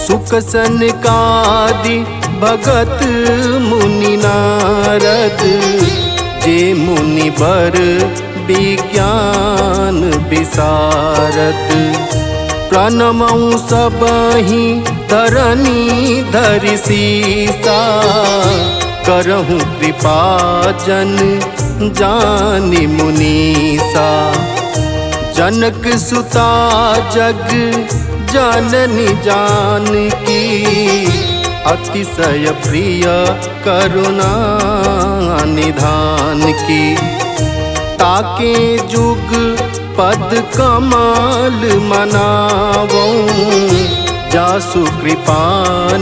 सुख सनकादि भगत मुनि नारद, जे मुनि बर विज्ञान विशारद। प्रणमऊँ सबहि धरनी धरि सीसा, करहूँ कृपा जन जानि मुनीसा। जनक सुता जग जननी जानकी, अतिशय प्रिय करुणा निधान की। ताके जुग पद कमाल मनावऊँ, जासु कृपा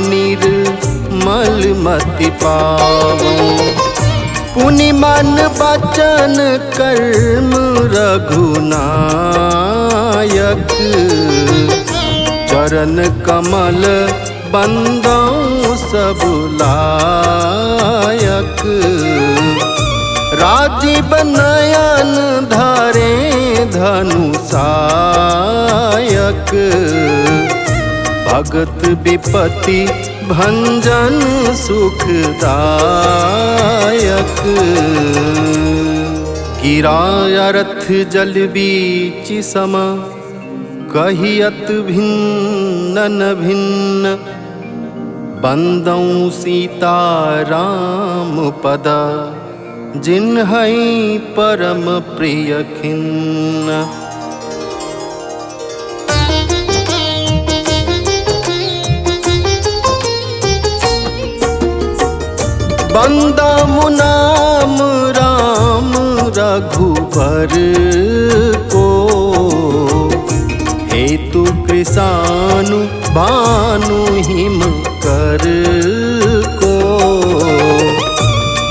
निर्मल मति पावऊँ। पुनि मन बचन कर्म रघुनायक, चरण कमल बंदऊँ सब लायक। राजीव नयन धरे धनुषायक, भगत विपति भंजन सुखदायक। गिराया रथ जल बीच सम, कहियत भिन्न न भिन्न। बंदऊँ सीता राम पद, जिन्है परम प्रिय खिन्न। बंदमु नाम राम रघुबर को, हेतु कृसानु भानु हिम कर को।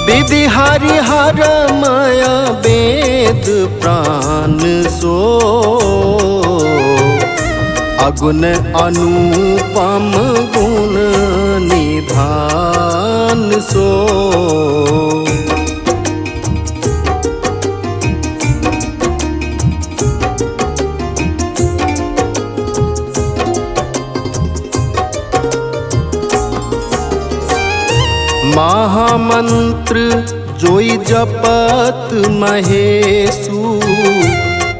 विधि हरिहर माया वेद प्राण सो, अगुण अनुपम गुण निधान सो। महामंत्र जोई जपत महेशु,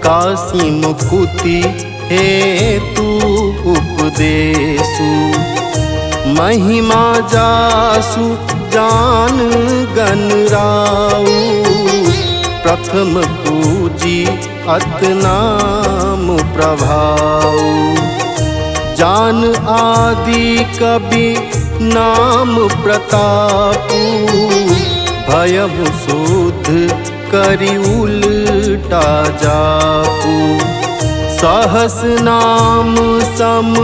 काशी मुकुति हेतु उपदेशु। महिमा जासु जान गन राऊ, प्रथम पूजी अत नाम प्रभाऊ। जान आदि कवि नाम प्रतापू, भयहु शोध करि उल्टा जापू। सहस नाम सम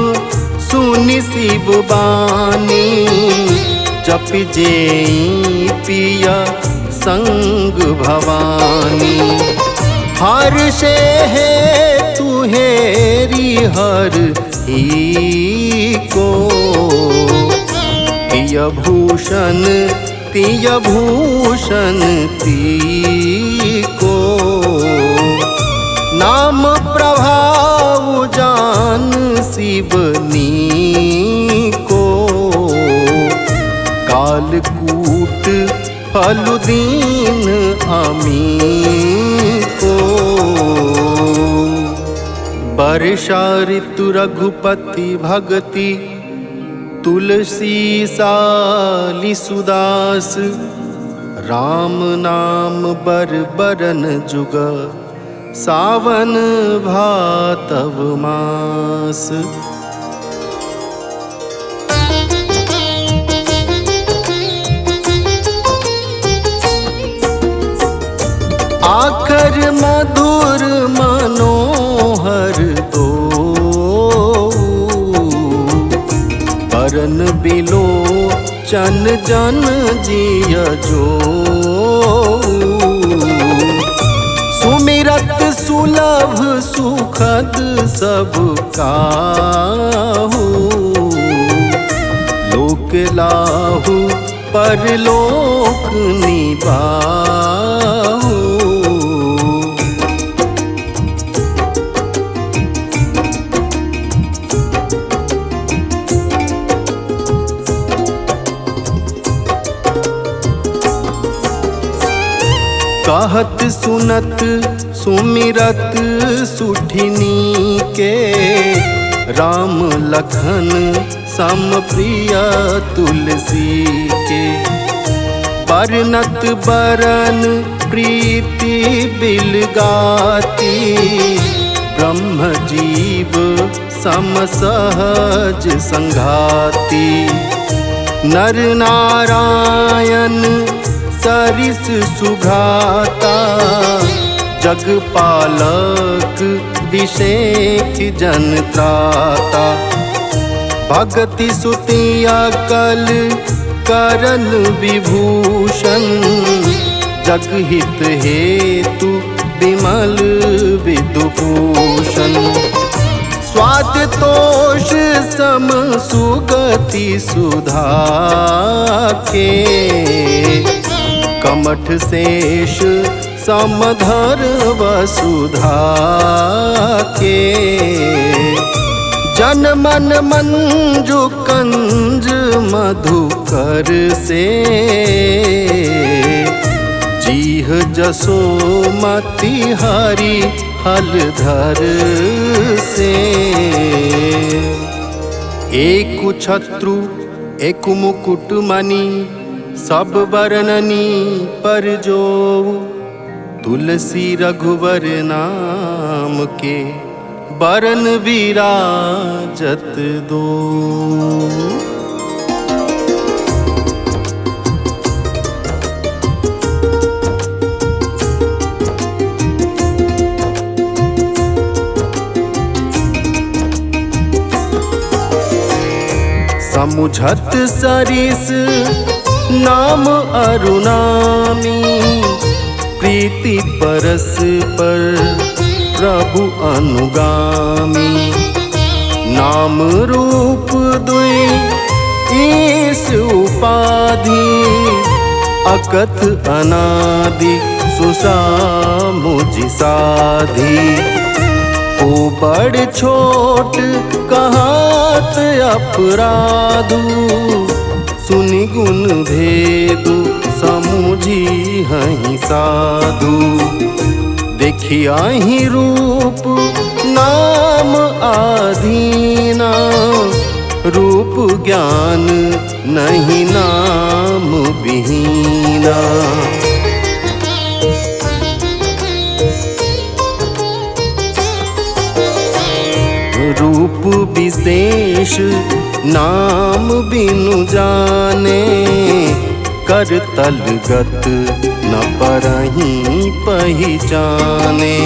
सुनि शिव बानी, जप जेई पिया संग भवानी। हर्षे हे तुहेरी हर ही को, तिय भूषण तिय भूषण ती को। नाम प्रभाव जान शिवनी को, कालकूट फल दीन अमी को। वर्षा ऋतु रघुपति भगति, तुलसी साली सुदास। राम नाम बर बरन जुग, सावन भातव मास। आखर मधुर मनोहर दो, परन बिलो चन जन जिय जो। सुमिरत सुलभ सुखद सब काहू, लोक लाहू परलोक निबाहू। कहत सुनत सुमिरत सुठिनी के, राम लखन सम प्रिय तुलसी के। बरनत बरन प्रीति बिलगाती, ब्रह्म जीव सम सहज संघाती। नर नारायण सरिस सुघाता, जगपालक विषेक जन त्राता। भगति सुति अकल करन विभूषण, जगहित हेतु विमल विदुभूषण। स्वाद तोष सम सुगति सुधा के, कमठ शेष समधर वसुधा के। जन मन मंजु कंज मधुकर से, जीह जसो मति हरि हलधर से। एक छत्रु एक मुकुट मणि, सब बरननी पर जो। तुलसी रघुवर नाम के, बरन विराजत दो। समुझत सरिस नाम अरुणामी, प्रीति परस पर प्रभु अनुगामी। नाम रूप दुई ईश उपाधि, अकथ अनादि सुसामुझ साधी। ओ बड़ छोट कहात अपराधु, सुनि गुण भेदु समुझी हहीं साधु। देखिया ही रूप नाम आधीना, रूप ज्ञान नहीं नाम विहीना। रूप विशेष नाम बिनु जाने, कर तलगत न परहीं पहचाने।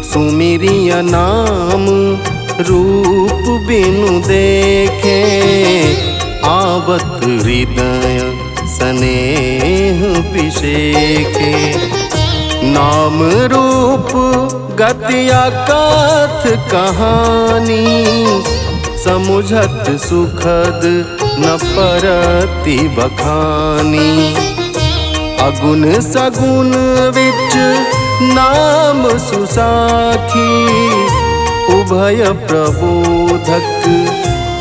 सुमिरिया नाम रूप बिनु देखे, आवत हृदय स्नेह विषेखे। नाम रूप गतिया कथ कहानी, समुझत सुखद न परति बखानी। अगुण सगुण विच नाम सुसाखी, उभय प्रबोधक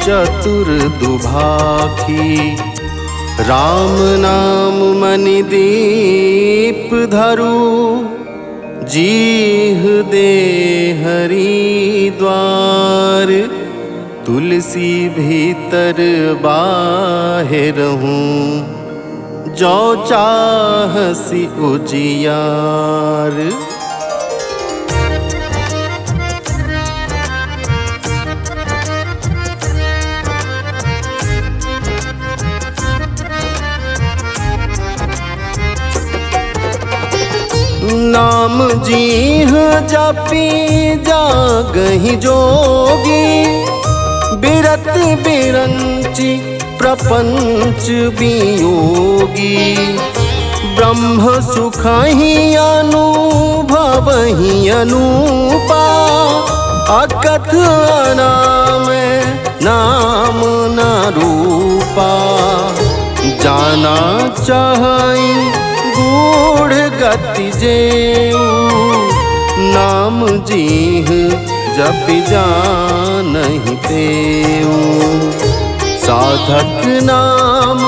चतुर दुभाखी। राम नाम मनि दीप धरु, जीह दे हरि द्वार। तुलसी भीतर बाहिर हूँ, जो चाहसी उजियार। नाम जीह जपी जागहि जोगी, बिरत बिरंची प्रपंच वियोगी। ब्रह्म सुखहि अनुभवहि अनूपा, अकथ नाम नाम न रूपा। जाना चाहि गूढ़ गति जेऊ, नाम जीह जपि जानहि तेऊ। साधक नाम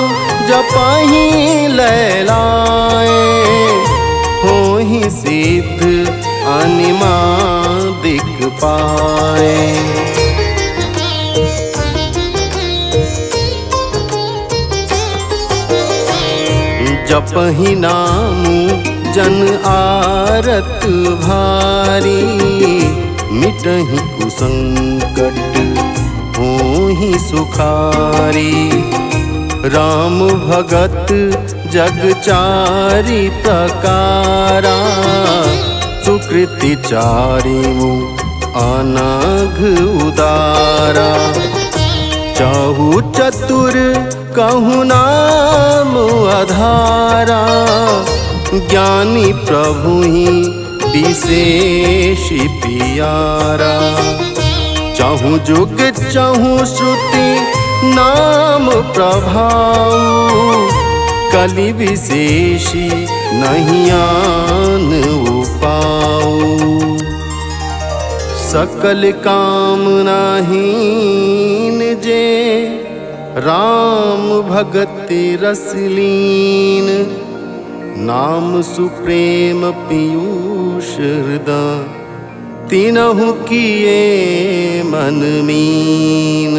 जपहि लैलाए, होहि सिद्ध अनिमादिक पाए। जपहि नाम जन आरत भारी, मिटहि कुसंकट होहि सुखारी। राम भगत जग चारि प्रकारा, सुकृति चारिमु अनघ उदारा। चाहु चतुर कहु नाम आधारा, ज्ञानी प्रभु ही विशेष पियारा। चाहु जुग चाहु श्रुति नाम प्रभाऊ, कलि विशेषी नहीं आन उपाऊ। सकल कामना हीन जे, राम भगत रसलीन। नाम सुप्रेम पीयूष हृदय, तिनहु किए मन मीन।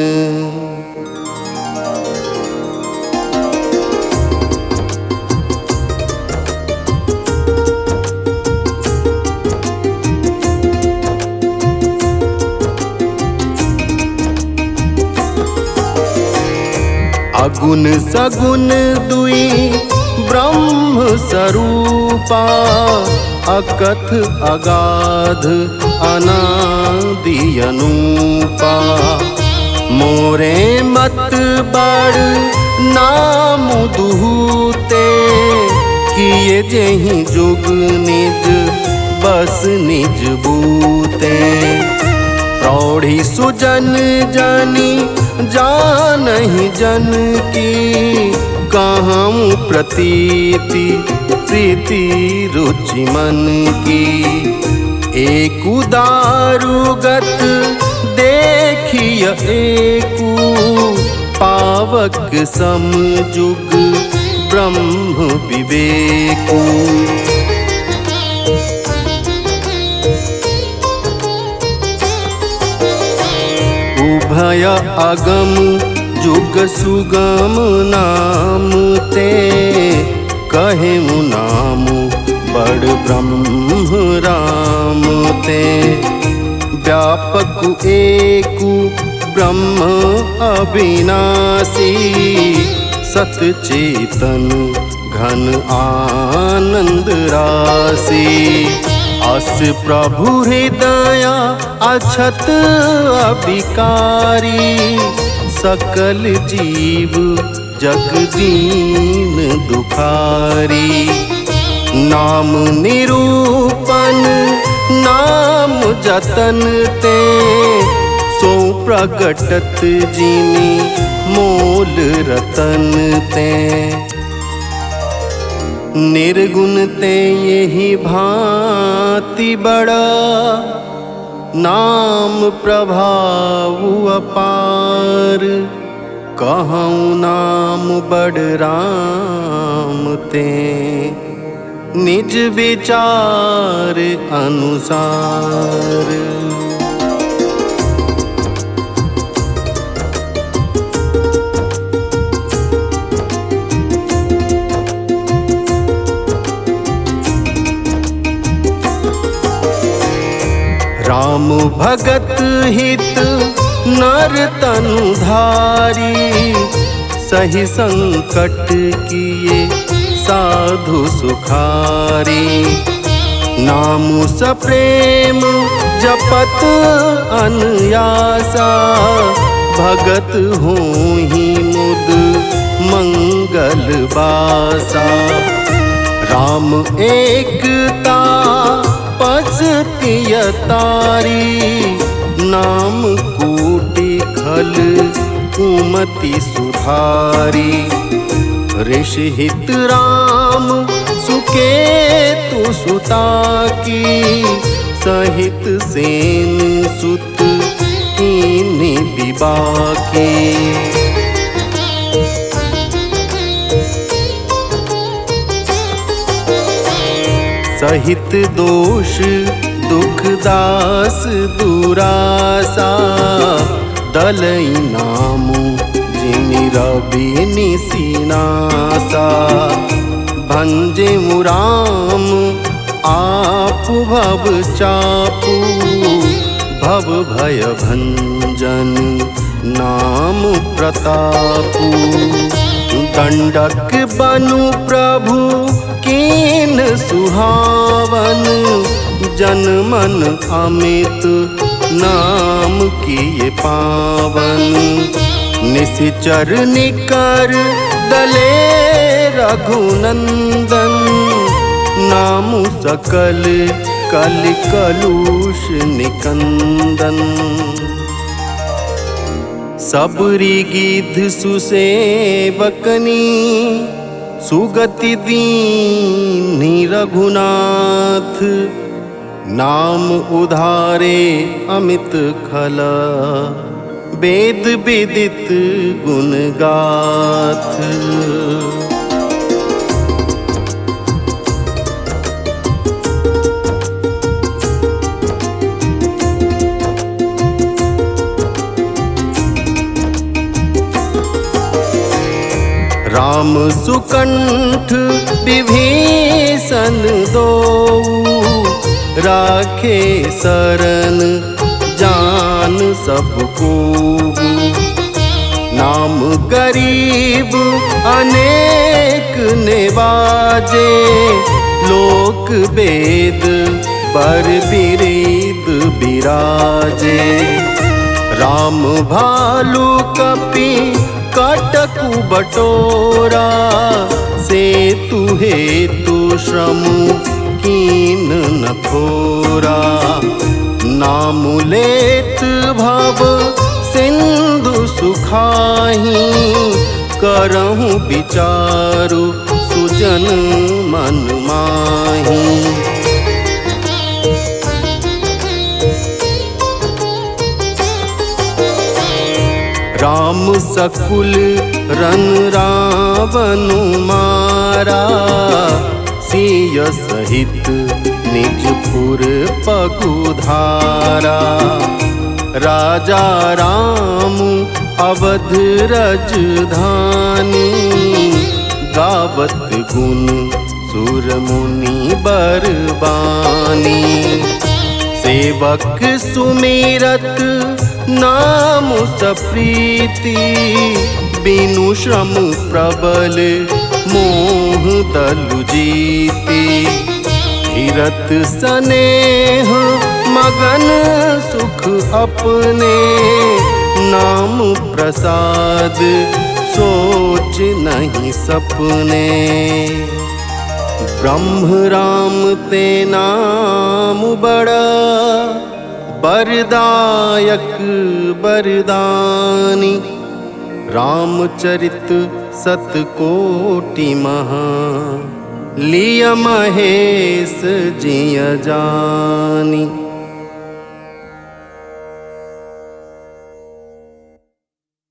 अगुण सगुण दुई ब्रह्म स्वरूपा, अकथ अगाध अनादि अनूपा। मोरे मत बड़ नाम दुहूते, किए जेहि जुग निज बस निज बूते। प्रौढ़ी सुजन जनी जानहि जन की, कहूँ प्रतीति प्रीति रुचि मन की। एक दारुगत देखिय एकू, पावक समजुग ब्रह्म विवेकू। उभय भय अगम जुग सुगम नाम ते, कहे नाम बड़ ब्रह्म राम ते। व्यापक एकु ब्रह्म अविनाशी, सत चेतन घन आनंद राशि। अस प्रभु हृदय अछत अविकारी, सकल जीव जग दीन दुखारी। नाम निरूपण नाम जतन ते, सो प्रगटत जिनी मोल रतन ते। निर्गुण ते यही भांति बड़ा, नाम प्रभाव अपार। कहूँ नाम बड़ राम ते, निज विचार अनुसार। राम भगत हित नर तनु धारी, सही संकट किए साधु सुखारी। नाम सप्रेम जपत अनयासा, भगत होहि मुद मंगल बासा। राम एकता पचतिय तारी, नाम कोटि खल कुमति सुधारी। ऋषि हित राम सुकेतु सुता की, सहित सेन सुत कीन्ही बिबाकी। सहित दोष दुख दास दुरासा, दलई नामु जिनि रवि निसीनासा। भंजे मुराम आप भव चापू, भव भय भंजन नाम प्रतापू। दंडक बनु प्रभु कीन सुहावन, जन मन अमित नाम किए पावन। निशिचर निकर दले रघुनंदन, नाम सकल कल कलुष निकंदन। सबरी गिद्ध सुसेवकनी, सुगति दीन्हि रघुनाथ। नाम उधारे अमित खला, वेद विदित गुण गाथ। राम सुकंठ विभीषण दोऊ, राखे शरण जान सबको। नाम गरीब अनेक निवाजे, लोक वेद पर बिरिद बिराजे। राम भालू कपि कटकु बटोरा, सेतु हेतु श्रम कीन न थोरा। नाम लेत भव सिंधु सुखाही, करहु विचारु सुजन मन माही। राम सकुल रन रावनु मारा, सिय सहित निजपुर पगुधारा। राजा राम अवध रजधानी, गावत गुण सुर मुनि बरबानी। सेवक सुमेरत नाम सप्रीति, बिनु श्रम प्रबल मोह दलु जीति। धीरत स्नेह मगन सुख अपने, नाम प्रसाद सोच नहीं सपने। ब्रह्म राम ते नाम बड़ा, बरदायक बरदानी। रामचरित सतकोटि महा, लिय महेश जिय जानी।